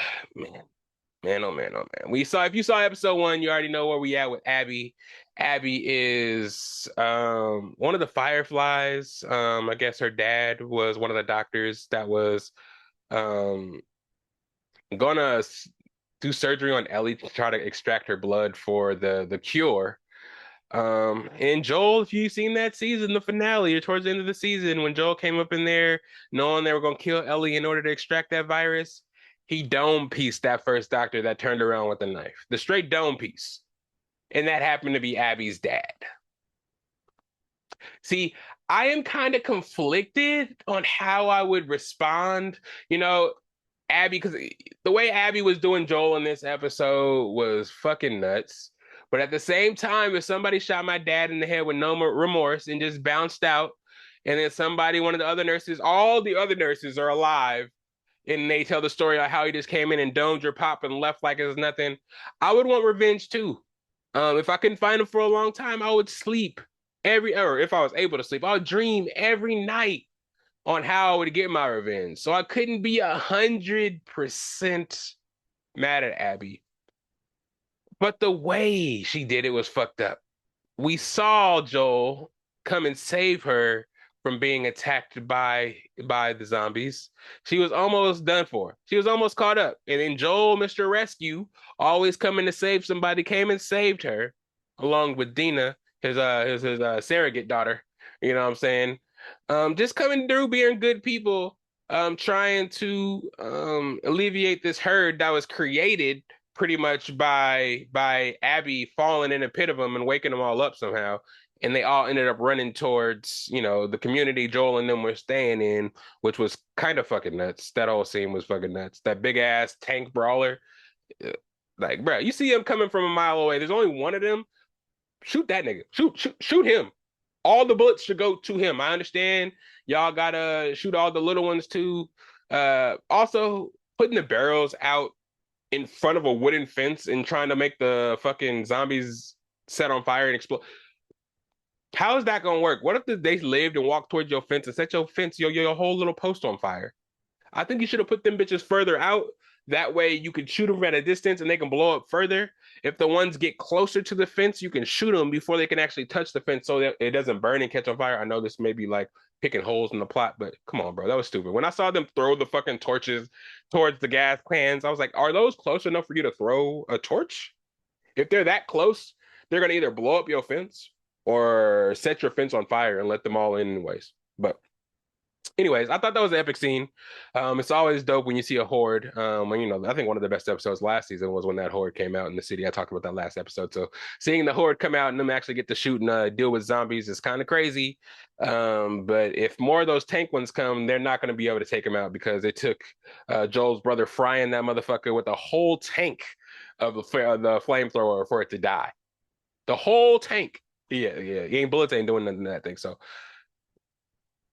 oh man. If you saw episode 1, you already know where we at with Abby. Abby is one of the Fireflies. I guess her dad was one of the doctors that was gonna do surgery on Ellie to try to extract her blood for the cure. And Joel, if you've seen that season, the finale, or towards the end of the season, when Joel came up in there knowing they were gonna kill Ellie in order to extract that virus, he dome pieced that first doctor that turned around with a knife. The straight dome piece. And that happened to be Abby's dad. See, I am kind of conflicted on how I would respond. You know, Abby, because the way Abby was doing Joel in this episode was fucking nuts. But at the same time, if somebody shot my dad in the head with no remorse and just bounced out, and then one of the other nurses, all the other nurses are alive, and they tell the story of how he just came in and domed your pop and left like it was nothing, I would want revenge too. If I couldn't find him for a long time, I would sleep or if I was able to sleep, I would dream every night on how I would get my revenge. So I couldn't be 100% mad at Abby. But the way she did it was fucked up. We saw Joel come and save her from being attacked by the zombies. She was almost done for. She was almost caught up. And then Joel, Mr. Rescue, always coming to save somebody, came and saved her, along with Dina, his surrogate daughter. You know what I'm saying? Just coming through, being good people, trying to alleviate this herd that was created pretty much by Abby falling in a pit of them and waking them all up somehow. And they all ended up running towards, the community Joel and them were staying in, which was kind of fucking nuts. That whole scene was fucking nuts. That big ass tank brawler. Like, bro, you see him coming from a mile away. There's only one of them. Shoot that nigga. Shoot him. All the bullets should go to him. I understand y'all gotta shoot all the little ones too. Also, putting the barrels out in front of a wooden fence and trying to make the fucking zombies set on fire and explode. How is that gonna work? What if they lived and walked towards your fence and set your fence, your whole little post on fire? I think you should have put them bitches further out. That way you can shoot them at a distance and they can blow up further. If the ones get closer to the fence, you can shoot them before they can actually touch the fence so that it doesn't burn and catch on fire. I know this may be like picking holes in the plot, but come on, bro. That was stupid. When I saw them throw the fucking torches towards the gas cans, I was like, are those close enough for you to throw a torch? If they're that close, they're going to either blow up your fence or set your fence on fire and let them all in anyways. But anyways, I thought that was an epic scene. It's always dope when you see a horde. I think one of the best episodes last season was when that horde came out in the city. I talked about that last episode. So seeing the horde come out and them actually get to shoot and deal with zombies is kind of crazy. But if more of those tank ones come, they're not going to be able to take them out because it took Joel's brother frying that motherfucker with a whole tank of the flamethrower for it to die. The whole tank. Yeah. Bullets ain't doing nothing to that thing. So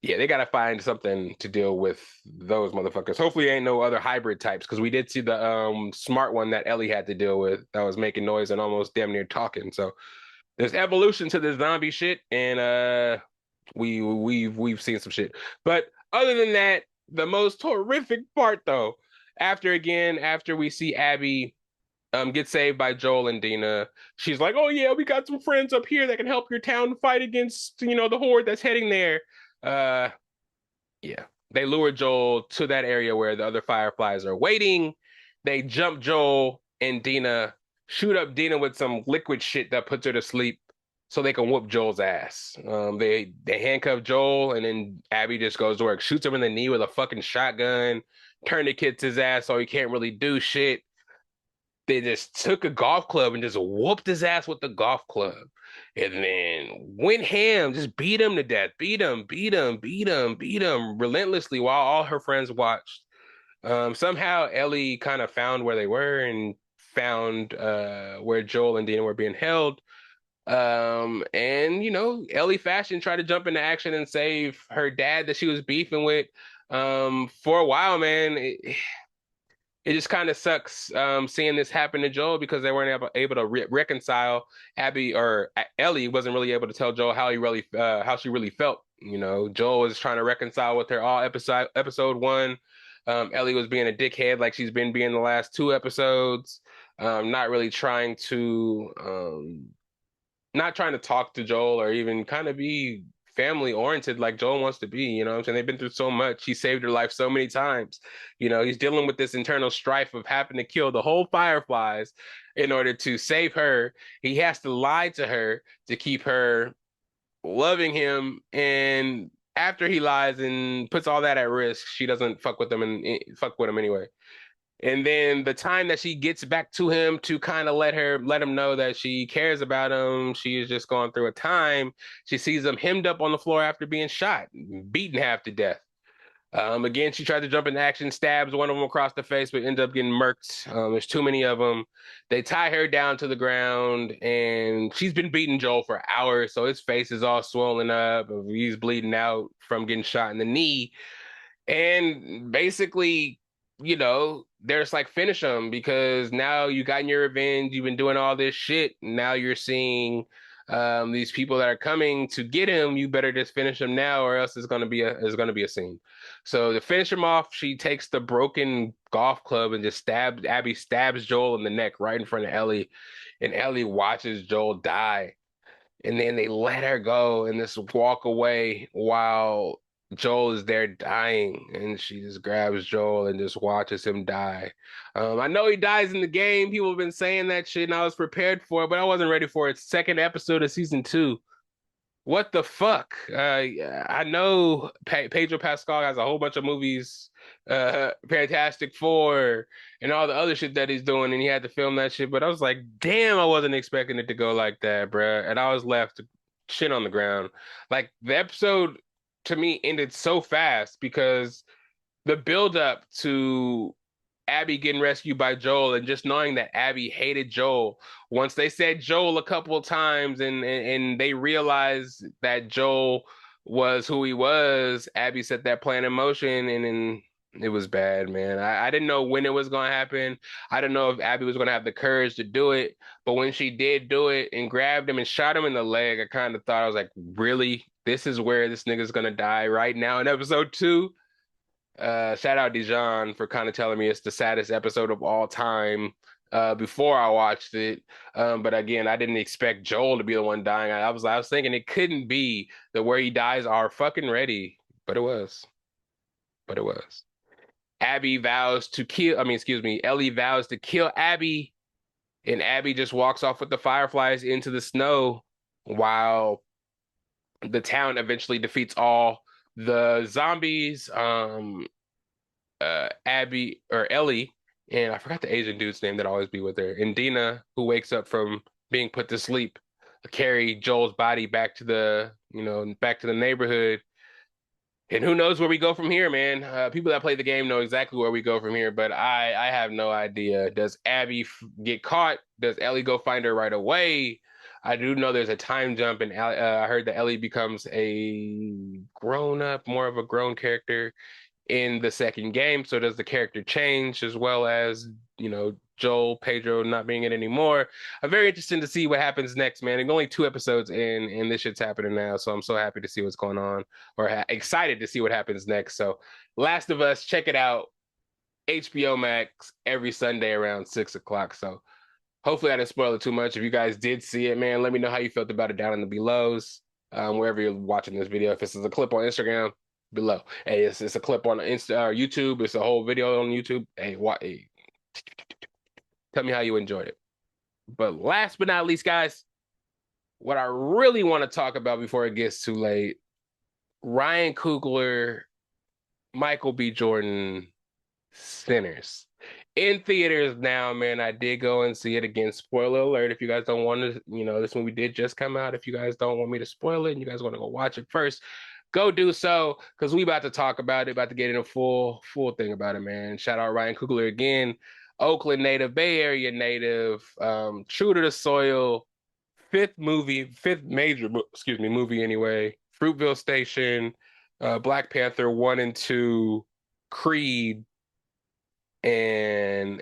yeah, they gotta find something to deal with those motherfuckers. Hopefully, ain't no other hybrid types because we did see the smart one that Ellie had to deal with that was making noise and almost damn near talking. So there's evolution to this zombie shit, and we've seen some shit. But other than that, the most horrific part though, after we see Abby gets saved by Joel and Dina. She's like, "Oh yeah, we got some friends up here that can help your town fight against, the horde that's heading there." Uh, yeah. They lure Joel to that area where the other Fireflies are waiting. They jump Joel and Dina, shoot up Dina with some liquid shit that puts her to sleep so they can whoop Joel's ass. They handcuff Joel, and then Abby just goes to work, shoots him in the knee with a fucking shotgun, tourniquets his ass so he can't really do shit. They just took a golf club and just whooped his ass with the golf club. And then went ham, just beat him to death, beat him relentlessly while all her friends watched. Somehow Ellie kind of found where they were and found where Joel and Dina were being held. And Ellie Fashion tried to jump into action and save her dad that she was beefing with. For a while, man, it just kind of sucks seeing this happen to Joel because they weren't able to reconcile. Abby or Ellie wasn't really able to tell Joel how she really felt. Joel was trying to reconcile with her all episode one. Ellie was being a dickhead like she's been being the last two episodes. Not really not trying to talk to Joel or even kind of be family oriented like Joel wants to be. You know what I'm saying? They've been through so much. He saved her life so many times. He's dealing with this internal strife of having to kill the whole Fireflies in order to save her. He has to lie to her to keep her loving him. And after he lies and puts all that at risk, she doesn't fuck with him and fuck with him anyway. And then the time that she gets back to him to kind of let him know that she cares about him, she is just going through a time. She sees him hemmed up on the floor after being shot, beaten half to death. Again, she tried to jump into action, stabs one of them across the face, but ends up getting murked. There's too many of them. They tie her down to the ground, and she's been beating Joel for hours, so his face is all swollen up. He's bleeding out from getting shot in the knee. And basically, they're just like, finish them because now you gotten your revenge. You've been doing all this shit. Now you're seeing these people that are coming to get him. You better just finish him now, or else it's gonna be a scene. So to finish him off, she takes the broken golf club and just stabs Joel in the neck right in front of Ellie, and Ellie watches Joel die. And then they let her go and just walk away while Joel is there dying, and she just grabs Joel and just watches him die. I know he dies in the game. People have been saying that shit, and I was prepared for it, but I wasn't ready for it. Second episode of season 2. What the fuck? I know Pedro Pascal has a whole bunch of movies, Fantastic Four, and all the other shit that he's doing, and he had to film that shit. But I was like, damn, I wasn't expecting it to go like that, bruh. And I was left shit on the ground. Like the episode to me ended so fast because the build up to Abby getting rescued by Joel and just knowing that Abby hated Joel. Once they said Joel a couple of times and they realized that Joel was who he was, Abby set that plan in motion, and then it was bad, man. I didn't know when it was going to happen. I didn't know if Abby was going to have the courage to do it. But when she did do it and grabbed him and shot him in the leg, I kind of thought, I was like, really? This is where this nigga's going to die right now in episode 2? Shout out Dijon for kind of telling me it's the saddest episode of all time before I watched it. But again, I didn't expect Joel to be the one dying. I was thinking it couldn't be that where he dies are fucking ready, but it was. But it was. Abby vows to kill. I mean, excuse me. Ellie vows to kill Abby, and Abby just walks off with the Fireflies into the snow while the town eventually defeats all the zombies. Abby or Ellie, and I forgot the Asian dude's name that always be with her, and Dina, who wakes up from being put to sleep, carry Joel's body back to the neighborhood. And who knows where we go from here, man? People that play the game know exactly where we go from here, but I have no idea. Does Abby get caught? Does Ellie go find her right away? I do know there's a time jump, and I heard that Ellie becomes a more of a grown character in the second game. So does the character change as well as, Joel, Pedro not being it anymore? I'm very interested to see what happens next, man. And only 2 episodes in, and this shit's happening now. So I'm so happy to see what's going on, or excited to see what happens next. So Last of Us, check it out. HBO Max every Sunday around 6 o'clock. So Hopefully, I didn't spoil it too much. If you guys did see it, man, let me know how you felt about it down in the belows, wherever you're watching this video. If this is a clip on Instagram, below. Hey, it's a clip on YouTube. It's a whole video on YouTube. Hey, tell me how you enjoyed it. But last but not least, guys, what I really want to talk about before it gets too late, Ryan Coogler, Michael B. Jordan, Sinners. In theaters now, man. I did go and see it again. Spoiler alert, if you guys don't want to, this movie did just come out. If you guys don't want me to spoil it and you guys want to go watch it first, go do so, because we about to talk about it, about to get in a full thing about it, man. Shout out Ryan Coogler again. Oakland native, Bay Area native, true to the soil, fifth major, movie anyway. Fruitvale Station, Black Panther 1 and 2, Creed, and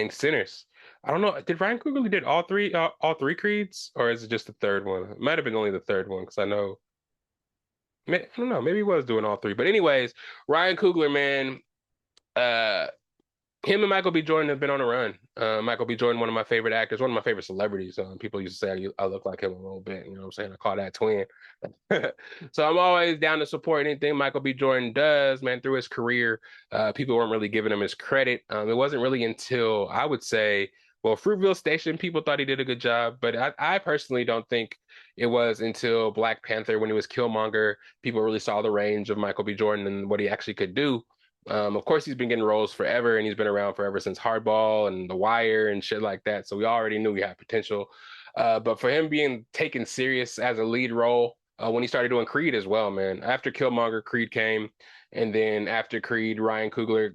Sinners. I don't know. Did Ryan Coogler did all three Creeds, or is it just the third one? It might have been only the third one, because I know. I don't know. Maybe he was doing all three. But anyways, Ryan Coogler, man, him and Michael B. Jordan have been on a run. Michael B. Jordan, one of my favorite actors, one of my favorite celebrities. People used to say I look like him a little bit. You know what I'm saying? I call that twin. So I'm always down to support anything Michael B. Jordan does, man. Through his career, people weren't really giving him his credit. It wasn't really until, I would say, well, Fruitvale Station, people thought he did a good job, but I personally don't think it was until Black Panther, when he was Killmonger, people really saw the range of Michael B. Jordan and what he actually could do. Of course, he's been getting roles forever, and he's been around forever since Hardball and The Wire and shit like that. So we already knew he had potential. But for him being taken serious as a lead role, when he started doing Creed as well, man. After Killmonger, Creed came, and then after Creed, Ryan Coogler,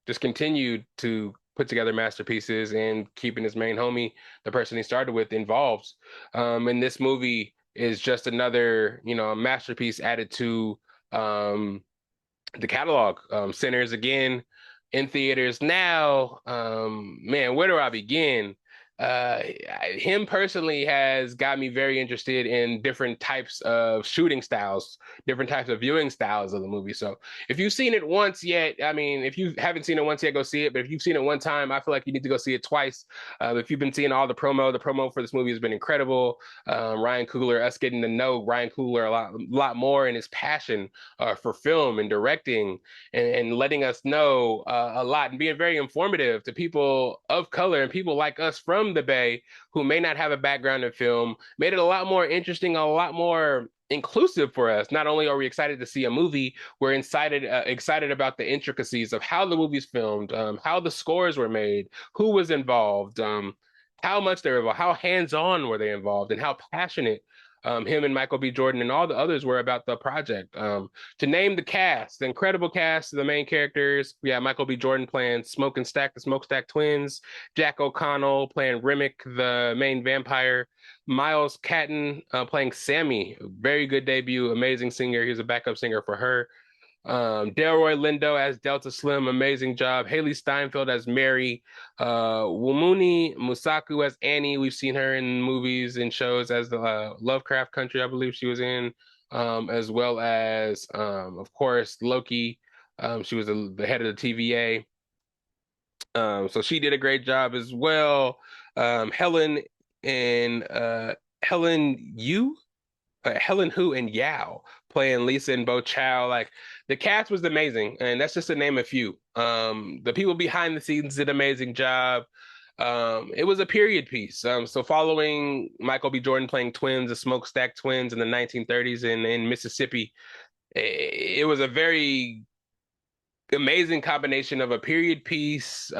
just continued to put together masterpieces and keeping his main homie, the person he started with, involved. And this movie is just another, masterpiece added to the catalog. Sinners, again, in theaters now. Man, where do I begin? Him personally has got me very interested in different types of shooting styles, different types of viewing styles of the movie. So if you've seen it once yet, I mean, if you haven't seen it once yet, go see it. But if you've seen it one time, I feel like you need to go see it twice. If you've been seeing all the promo for this movie has been incredible. Ryan Coogler, us getting to know Ryan Coogler a lot more, and his passion for film and directing, and letting us know a lot, and being very informative to people of color and people like us from the Bay who may not have a background in film. Made it a lot more interesting, a lot more inclusive for us. Not only are we excited to see a movie, we're excited about the intricacies of how the movie's filmed, how the scores were made, who was involved, how much they were involved, how hands-on were they involved, and how passionate him and Michael B. Jordan and all the others were about the project. To name the cast, the incredible cast of the main characters, we have Michael B. Jordan playing the Smokestack Twins, Jack O'Connell playing Remick, the main vampire, Miles Catton playing Sammy, very good debut, amazing singer. He was a backup singer for her. Delroy Lindo as Delta Slim, amazing job. Haley Steinfeld as Mary. Wumuni Musaku as Annie. We've seen her in movies and shows as the Lovecraft Country, I believe she was in, as well as, of course, Loki. She was the head of the TVA. So she did a great job as well. Helen Hu and Yao playing Lisa and Bo Chow. Like, the cast was amazing, and that's just to name a few. The people behind the scenes did an amazing job. It was a period piece. So following Michael B. Jordan playing twins, the Smokestack Twins in the 1930s in Mississippi, it was a very amazing combination of a period piece,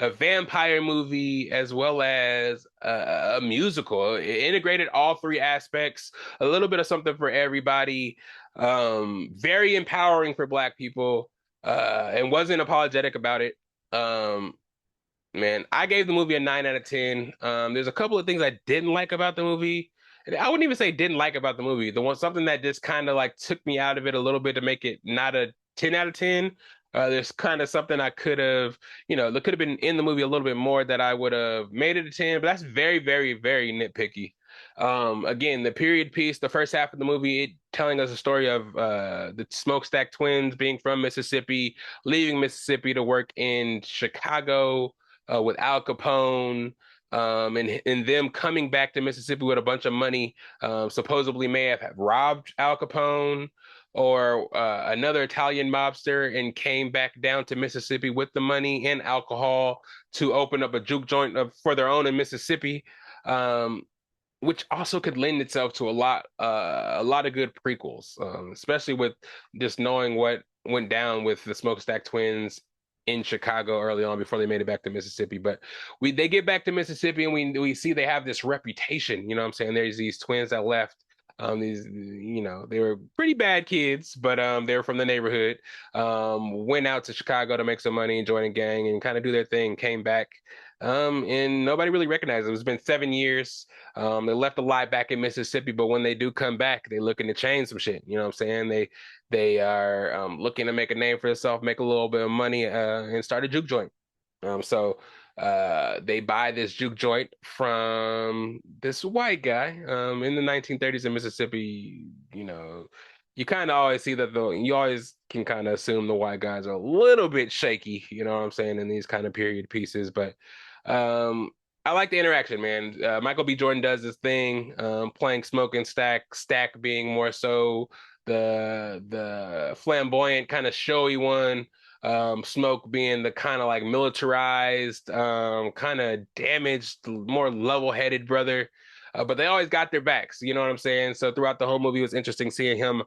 a vampire movie, as well as a musical. It integrated all three aspects, a little bit of something for everybody. Very empowering for Black people, and wasn't apologetic about it. Man, I gave the movie a 9 out of 10. There's a couple of things I didn't like about the movie. I wouldn't even say didn't like about the movie. Something that just kind of like took me out of it a little bit to make it not a 10 out of 10. There's kind of something I could have, that could have been in the movie a little bit more that I would have made it a 10, but that's very, very, very nitpicky. Again, the period piece, the first half of the movie, telling us a story of the Smokestack twins being from Mississippi, leaving Mississippi to work in Chicago with Al Capone. And them coming back to Mississippi with a bunch of money, supposedly may have robbed Al Capone or another Italian mobster, and came back down to Mississippi with the money and alcohol to open up a juke joint for their own in Mississippi, um, which also could lend itself to a lot of good prequels, especially with just knowing what went down with the Smokestack twins in Chicago early on before they made it back to Mississippi. But they get back to Mississippi and we see they have this reputation. You know what I'm saying? There's these twins that left. They were pretty bad kids, but they were from the neighborhood. Went out to Chicago to make some money and join a gang and kind of do their thing. Came back, and nobody really recognized it. It's been 7 years. They left a lot back in Mississippi, but when they do come back, they looking to change some shit. You know what I'm saying? They are looking to make a name for themselves, make a little bit of money, and start a juke joint. So they buy this juke joint from this white guy in the 1930s in Mississippi. You know, you kind of always see that you always can kind of assume the white guys are a little bit shaky, you know what I'm saying, in these kind of period pieces. But I like the interaction, man. Michael B. Jordan does this thing, playing Smoke and Stack being more so the flamboyant kind of showy one. Smoke being the kind of like militarized, kind of damaged, more level-headed brother. But they always got their backs, you know what I'm saying? So throughout the whole movie, it was interesting seeing him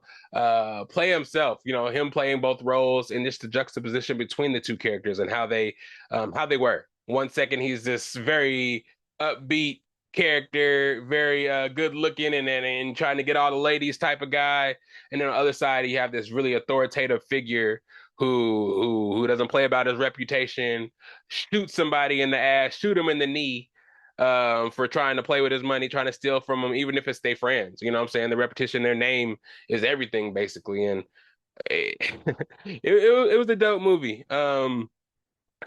play himself, you know, him playing both roles and just the juxtaposition between the two characters and how they were. One second, he's this very upbeat character, very good looking and trying to get all the ladies type of guy. And then on the other side, you have this really authoritative figure who doesn't play about his reputation, shoot somebody in the ass, shoot him in the knee, for trying to play with his money, trying to steal from them, even if it's their friends. You know what I'm saying? The repetition, their name is everything, basically. And it was a dope movie.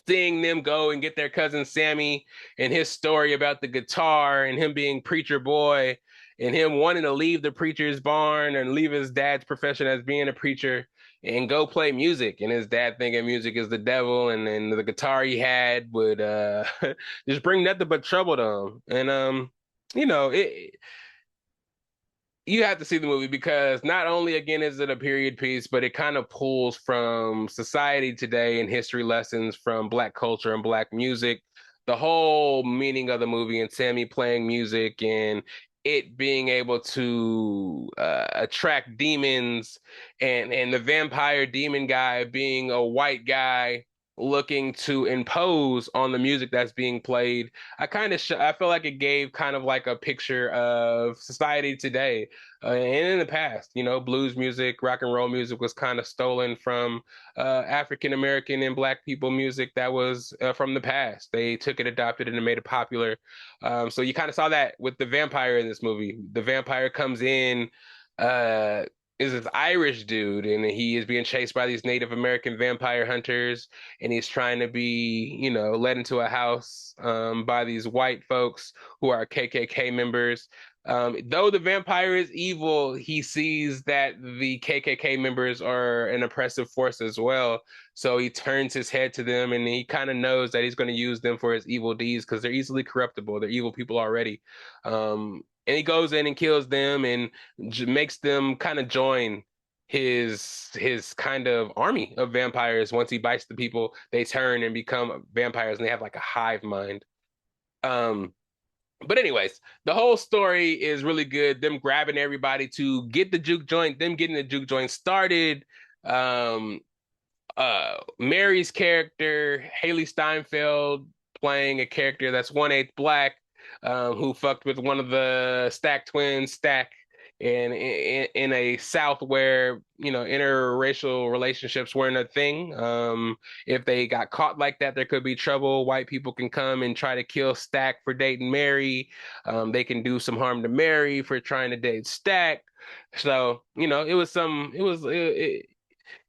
Seeing them go and get their cousin Sammy and his story about the guitar and him being preacher boy and him wanting to leave the preacher's barn and leave his dad's profession as being a preacher and go play music, and his dad thinking music is the devil, and then the guitar he had would just bring nothing but trouble to him. And you know, you have to see the movie because not only again is it a period piece, but it kind of pulls from society today and history lessons from Black culture and Black music. The whole meaning of the movie and Sammy playing music and it being able to attract demons, and the vampire demon guy being a white guy looking to impose on the music that's being played. I feel like it gave kind of like a picture of society today, and in the past. You know, blues music, rock and roll music was kind of stolen from African American and Black people music that was from the past. They took it, adopted it, and made it popular. So you kind of saw that with the vampire in this movie. The vampire comes in, is this Irish dude, and he is being chased by these Native American vampire hunters, and he's trying to be, you know, led into a house by these white folks who are KKK members. Though the vampire is evil, he sees that the KKK members are an oppressive force as well. So he turns his head to them, and he kind of knows that he's going to use them for his evil deeds because they're easily corruptible. They're evil people already. And he goes in and kills them and makes them kind of join his kind of army of vampires. Once he bites the people, they turn and become vampires, and they have like a hive mind. But anyways, the whole story is really good. Them grabbing everybody to get the juke joint, them getting the juke joint started. Mary's character, Haley Steinfeld, playing a character that's 1/8 Black, who fucked with one of the Stack twins, Stack, and in a South where, you know, interracial relationships weren't a thing. If they got caught like that, there could be trouble. White people can come and try to kill Stack for dating Mary. They can do some harm to Mary for trying to date Stack. So, you know,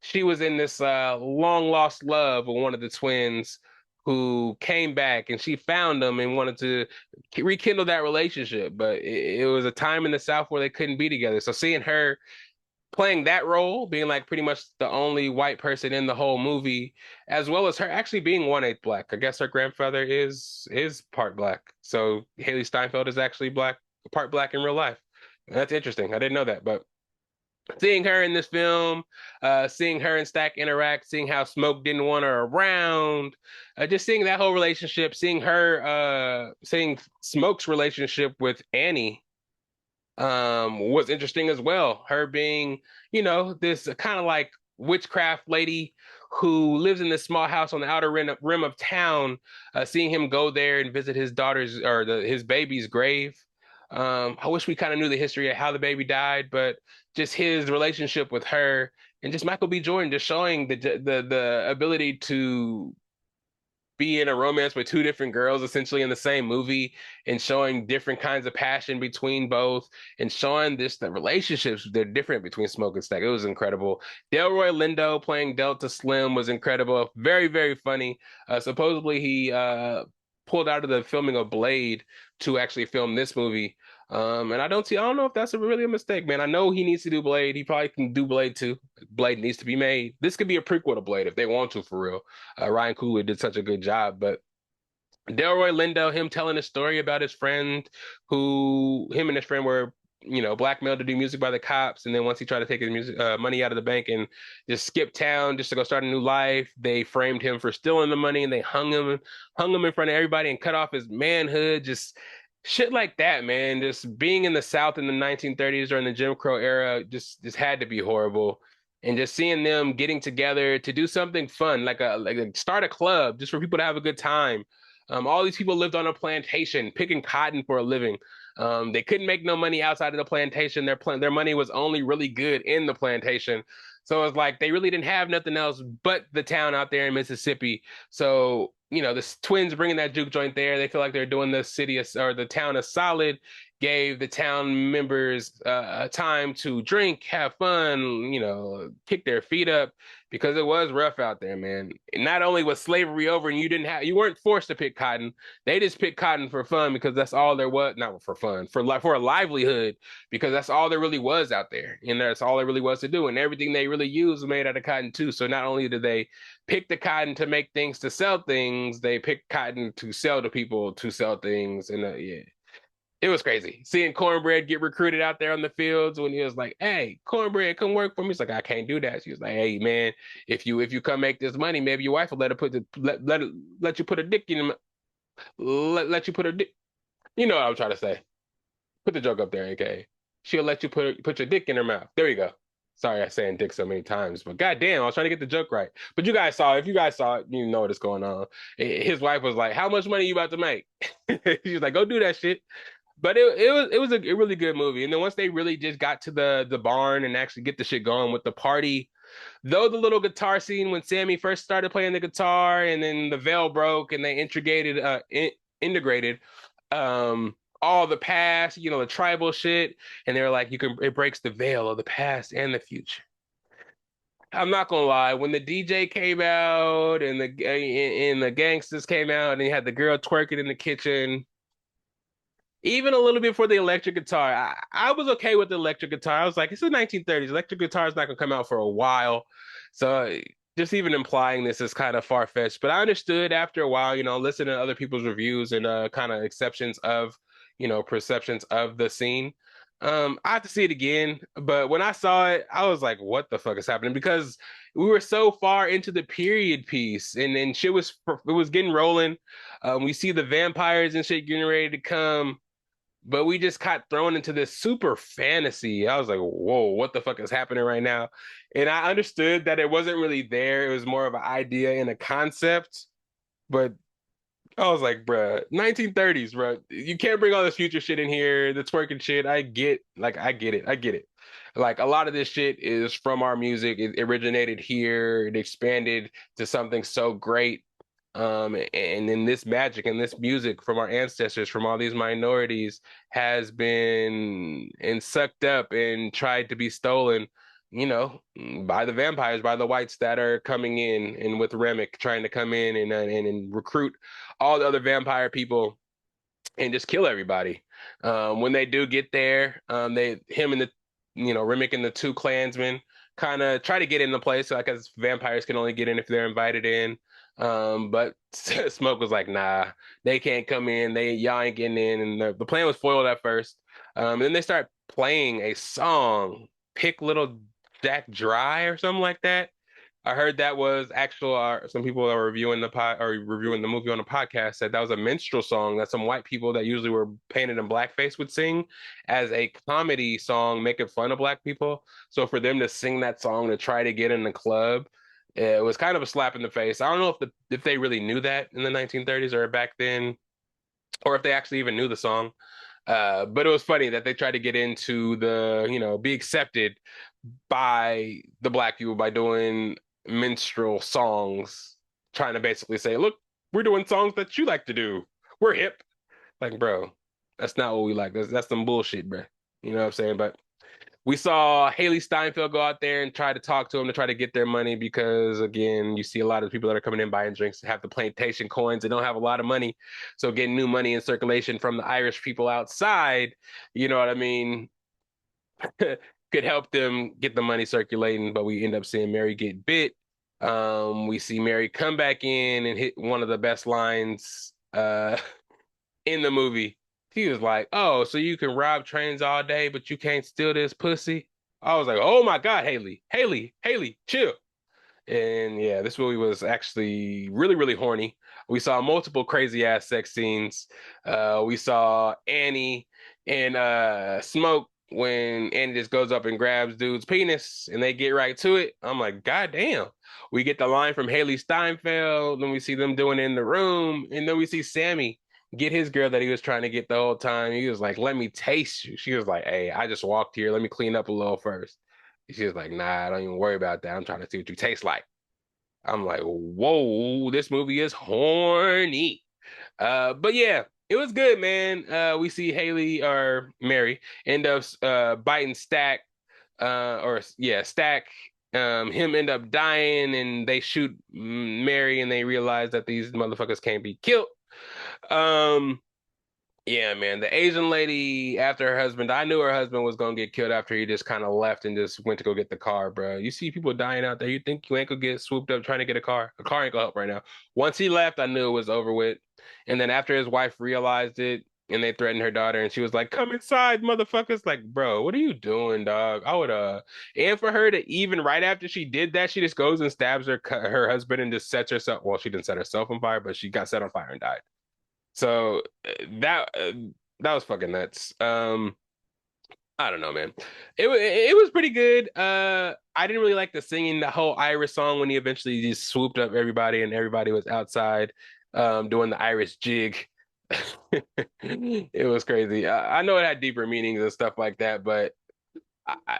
she was in this long lost love with one of the twins who came back, and she found him and wanted to rekindle that relationship. But it was a time in the South where they couldn't be together. So seeing her playing that role, being like pretty much the only white person in the whole movie, as well as her actually being 1/8 black. I guess her grandfather is part black. So Haley Steinfeld is actually black, part black in real life. That's interesting. I didn't know that, but seeing her in this film, seeing her and Stack interact, seeing how Smoke didn't want her around, just seeing that whole relationship, seeing Smoke's relationship with Annie was interesting as well. Her being, this kind of like witchcraft lady who lives in this small house on the outer rim of town, seeing him go there and visit his daughter's or his baby's grave. I wish we kind of knew the history of how the baby died, but just his relationship with her and just Michael B. Jordan just showing the ability to be in a romance with two different girls essentially in the same movie and showing different kinds of passion between both and showing the relationships they're different between Smoke and Stack. It was incredible. Delroy Lindo playing Delta Slim was incredible. Very, very funny. Supposedly he pulled out of the filming of Blade to actually film this movie. And I don't know if that's really a mistake, man. I know he needs to do Blade. He probably can do Blade too. Blade needs to be made. This could be a prequel to Blade if they want to, for real. Ryan Coogler did such a good job, but Delroy Lindo, him telling a story about his friend who him and his friend were, blackmailed to do music by the cops, and then once he tried to take his music money out of the bank and just skip town just to go start a new life, they framed him for stealing the money and they hung him in front of everybody and cut off his manhood. Just shit like that, man. Just being in the South in the 1930s during the Jim Crow era just had to be horrible. And just seeing them getting together to do something fun, like start a club just for people to have a good time. All these people lived on a plantation, picking cotton for a living. They couldn't make no money outside of the plantation. Their money was only really good in the plantation. So it's like they really didn't have nothing else but the town out there in Mississippi. So, the twins bringing that juke joint there, they feel like they're doing the town a solid, gave the town members time to drink, have fun, kick their feet up because it was rough out there, man. And not only was slavery over and you weren't forced to pick cotton, they just picked cotton for fun because that's all there was, not for fun, for a livelihood, because that's all there really was out there. And that's all there really was to do. And everything they really used was made out of cotton too. So not only did they pick the cotton to make things, to sell things, they picked cotton to sell to people to sell things. And yeah. It was crazy seeing Cornbread get recruited out there on the fields when he was like, "Hey, Cornbread, come work for me." He's like, "I can't do that." She was like, "Hey, man, if you come make this money, maybe your wife will let you put a dick in him, let you put her dick." You know what I'm trying to say? Put the joke up there, okay? She'll let you put your dick in her mouth. There you go. Sorry, I'm saying dick so many times, but goddamn, I was trying to get the joke right. But you guys saw it. If you guys saw it, you know what's going on. His wife was like, "How much money you about to make?" She was like, "Go do that shit." But it was a really good movie. And then once they really just got to the barn and actually get the shit going with the party, though the little guitar scene when Sammy first started playing the guitar and then the veil broke and they integrated all the past, the tribal shit, and they were like, it breaks the veil of the past and the future. I'm not gonna lie, when the DJ came out and the gangsters came out and they had the girl twerking in the kitchen, even a little bit for the electric guitar. I was okay with the electric guitar. I was like, it's the 1930s. Electric guitar is not going to come out for a while. So just even implying this is kind of far-fetched. But I understood after a while, listening to other people's reviews and kind of exceptions of, perceptions of the scene. I have to see it again. But when I saw it, I was like, what the fuck is happening? Because we were so far into the period piece and then it was getting rolling. We see the vampires and shit getting ready to come. But we just got thrown into this super fantasy. I was like, whoa, what the fuck is happening right now? And I understood that it wasn't really there. It was more of an idea and a concept. But I was like, bruh, 1930s, bruh. You can't bring all this future shit in here, the twerking shit. I get it. Like, a lot of this shit is from our music. It originated here. It expanded to something so great. And then this magic and this music from our ancestors, from all these minorities, has been and sucked up and tried to be stolen, by the vampires, by the whites that are coming in, and with Remick trying to come in and recruit all the other vampire people and just kill everybody. When they do get there, him and mimicking the two Klansmen, kind of try to get into place. So, like, as vampires can only get in if they're invited in. But Smoke was like, nah, they can't come in. Y'all ain't getting in. And the plan was foiled at first. And then they start playing a song, Pick Little Jack Dry or something like that. I heard that was actual. Some people that were reviewing reviewing the movie on the podcast said that was a minstrel song that some white people that usually were painted in blackface would sing as a comedy song, making fun of black people. So for them to sing that song to try to get in the club, it was kind of a slap in the face. I don't know if they really knew that in the 1930s or back then, or if they actually even knew the song. But it was funny that they tried to get into be accepted by the black people by doing minstrel songs, trying to basically say, look, we're doing songs that you like to do. We're hip. Like, bro, that's not what we like. That's some bullshit, bro. You know what I'm saying? But we saw Haley Steinfeld go out there and try to talk to them to try to get their money because, again, you see a lot of people that are coming in buying drinks have the plantation coins. They don't have a lot of money. So getting new money in circulation from the Irish people outside, you know what I mean, could help them get the money circulating. But we end up seeing Mary get bit. We see Mary come back in and hit one of the best lines in the movie. He was like, "Oh, so you can rob trains all day, but you can't steal this pussy?" I was like, "Oh my God, Haley, chill." And yeah, this movie was actually really, really horny. We saw multiple crazy ass sex scenes. We saw Annie and Smoke when Annie just goes up and grabs dude's penis and they get right to it. I'm like, God damn. We get the line from Haley Steinfeld, then we see them doing it in the room, and then we see Sammy get his girl that he was trying to get the whole time. He was like, let me taste you. She was like, hey, I just walked here. Let me clean up a little first. She was like, nah, don't even worry about that. I'm trying to see what you taste like. I'm like, whoa, this movie is horny. But yeah, it was good, man. We see Haley or Mary end up biting Stack, Stack. Him end up dying, and they shoot Mary, and they realize that these motherfuckers can't be killed. Yeah, man. The Asian lady, after her husband, I knew her husband was gonna get killed after he just kind of left and just went to go get the car, bro. You see people dying out there. You think you ain't gonna get swooped up trying to get a car? A car ain't gonna help right now. Once he left, I knew it was over with. And then after his wife realized it and they threatened her daughter, and she was like, "Come inside, motherfuckers!" Like, bro, what are you doing, dog? I would And for her to even right after she did that, she just goes and stabs her husband and just sets herself. Well, she didn't set herself on fire, but she got set on fire and died. So that was fucking nuts. I don't know, man. It was pretty good. I didn't really like the singing the whole Irish song when he eventually just swooped up everybody and everybody was outside doing the Irish jig. It was crazy. I know it had deeper meanings and stuff like that, but I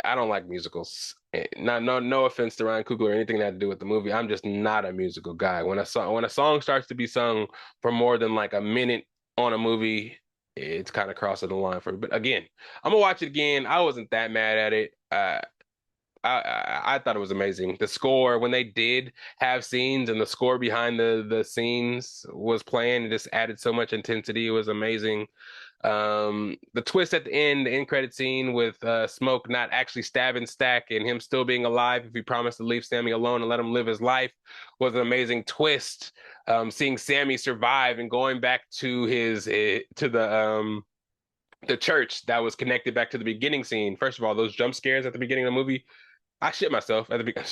I don't like musicals. No offense to Ryan Coogler or anything that had to do with the movie. I'm just not a musical guy. When a song starts to be sung for more than like a minute on a movie, it's kind of crossing the line for me. But again, I'm gonna watch it again. I wasn't that mad at it. I thought it was amazing. The score, when they did have scenes and the score behind the scenes was playing, it just added so much intensity. It was amazing. The twist at the end credit scene with Smoke not actually stabbing Stack and him still being alive if he promised to leave Sammy alone and let him live his life was an amazing twist. Seeing Sammy survive and going back to the church that was connected back to the beginning scene. First of all, those jump scares at the beginning of the movie, I shit myself at the beginning.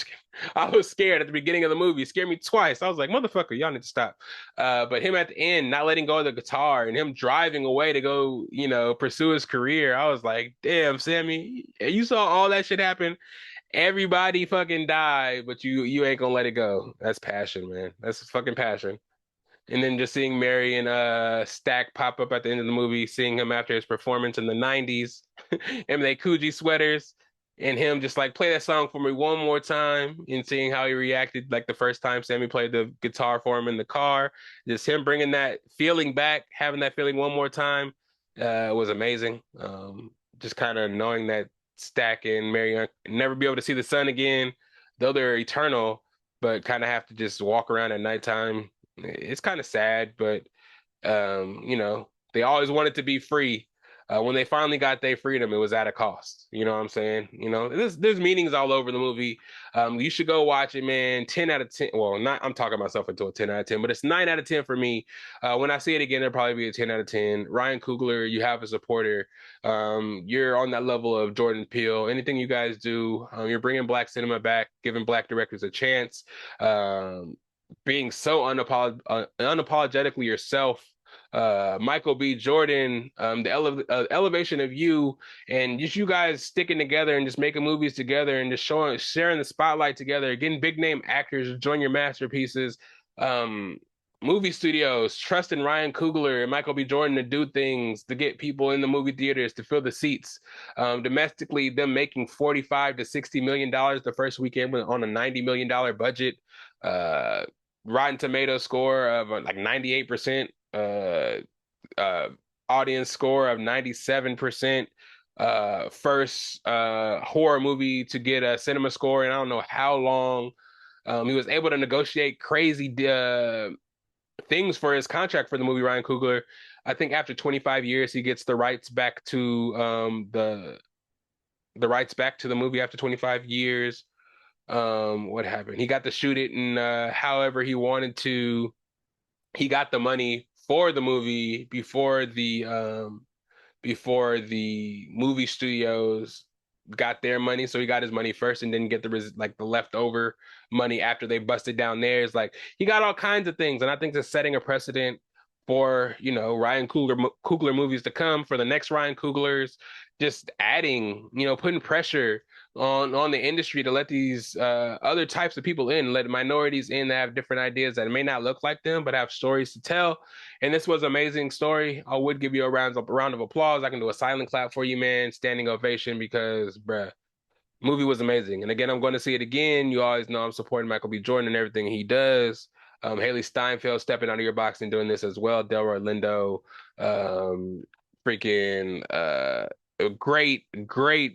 I was scared at the beginning of the movie. It scared me twice. I was like, motherfucker, y'all need to stop. But him at the end, not letting go of the guitar and him driving away to go, pursue his career. I was like, damn, Sammy, you saw all that shit happen. Everybody fucking died, but you ain't gonna let it go. That's passion, man. That's fucking passion. And then just seeing Mary and Stack pop up at the end of the movie, seeing him after his performance in the 90s, and they Coogee sweaters, and him just like play that song for me one more time, and seeing how he reacted like the first time Sammy played the guitar for him in the car, just him bringing that feeling back, having that feeling one more time, was amazing. Just kind of knowing that Stack and Mary are never be able to see the sun again, though they're eternal, but kind of have to just walk around at nighttime. It's kind of sad, but they always wanted to be free. when they finally got their freedom, it was at a cost. You know what I'm saying? You know, there's meanings all over the movie. You should go watch it, man. 10 out of 10. Well, not I'm talking myself into a 10 out of 10, but it's 9 out of 10 for me. When I see it again, it'll probably be a 10 out of 10. Ryan Coogler, you have a supporter. You're on that level of Jordan Peele. Anything you guys do, you're bringing Black cinema back, giving Black directors a chance, being so unapologetically yourself. Michael B. Jordan, the elevation of you, and just you guys sticking together and just making movies together and just sharing the spotlight together, getting big name actors to join your masterpieces. Movie studios trusting Ryan Coogler and Michael B. Jordan to do things to get people in the movie theaters to fill the seats. Domestically, them making $45 to $60 million the first weekend on a $90 million budget. Rotten Tomatoes score of like 98%. Audience score of 97%. First horror movie to get a cinema score, and I don't know how long. He was able to negotiate crazy things for his contract for the movie. Ryan Coogler, I think after 25 years, he gets the rights back to the rights back to the movie after 25 years. What happened? He got to shoot it in however he wanted to. He got the money for the movie before the movie studios got their money. So he got his money first and didn't get the leftover money after they busted down theirs. Like, he got all kinds of things, and I think it's setting a precedent for, you know, Ryan Coogler movies to come, for the next Ryan Cooglers, just adding, you know, putting pressure on the industry to let these other types of people in, let minorities in that have different ideas that may not look like them, but have stories to tell. And this was an amazing story. I would give you a round of applause. I can do a silent clap for you, man, standing ovation, because, bruh, movie was amazing. And again, I'm going to see it again. You always know I'm supporting Michael B. Jordan and everything he does. Haley Steinfeld stepping out of your box and doing this as well. Delroy Lindo, a great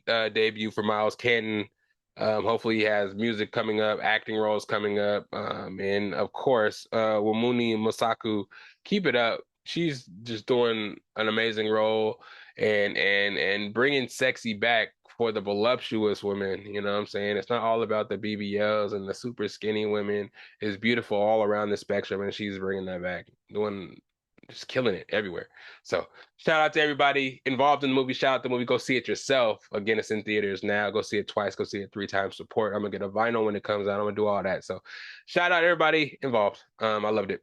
debut for Miles Canton. Hopefully he has music coming up, acting roles coming up, and of course, Wamuni Mosaku, keep it up. She's just doing an amazing role and bringing sexy back for the voluptuous women. You know what I'm saying? It's not all about the BBLs and the super skinny women. It's beautiful all around the spectrum, and she's bringing that back, just killing it everywhere. So shout out to everybody involved in the movie. Shout out to the movie. Go see it yourself. Again, it's in theaters now. Go see it twice. Go see it 3 times. Support. I'm gonna get a vinyl when it comes out. I'm gonna do all that. So shout out to everybody involved. I loved it.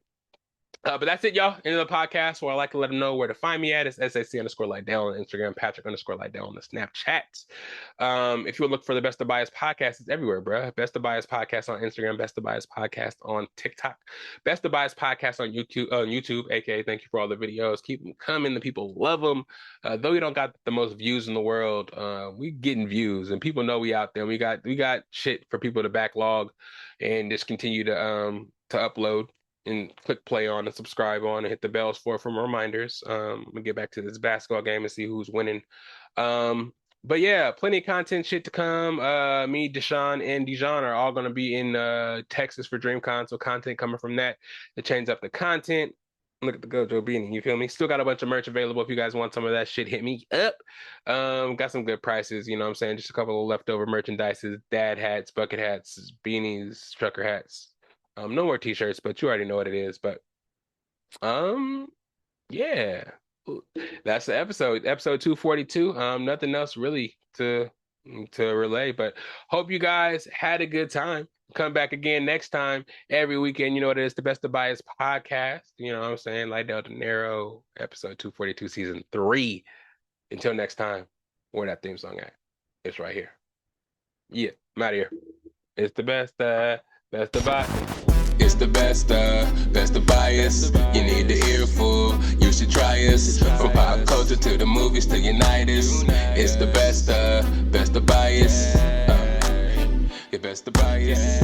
But that's it, y'all. End of the podcast, where I like to let them know where to find me at. It's SAC_Lydell on Instagram, Patrick_Lydell on the Snapchat. If you would look for the Best of Bias podcast, it's everywhere, bro. Best of Bias podcast on Instagram, Best of Bias podcast on TikTok, Best of Bias podcast on YouTube, aka thank you for all the videos. Keep them coming. The people love them. Though we don't got the most views in the world, we getting views, and people know we out there. We got shit for people to backlog and just continue to upload and click play on and subscribe on and hit the bells for reminders. I'm gonna get back to this basketball game and see who's winning. But yeah, plenty of content shit to come. Me, Deshaun, and Dijon are all gonna be in Texas for DreamCon, so content coming from that to change up the content. Look at the Gojo beanie, you feel me? Still got a bunch of merch available. If you guys want some of that shit, hit me up. Got some good prices, you know what I'm saying? Just a couple of leftover merchandises, dad hats, bucket hats, beanies, trucker hats. No more t-shirts, but you already know what it is. But yeah, that's the episode 242. Nothing else really to relay, but hope you guys had a good time. Come back again next time, every weekend. You know what it is, the Best of Bias podcast. You know what I'm saying? Lydell Dinero, episode 242, season 3. Until next time, where that theme song at? It's right here. Yeah, I'm out of here. It's the best of Bias. It's the best of Bias. You need the earful, you should try us. From pop culture to the movies to Unitas. It's the best of Bias. Best of Bias.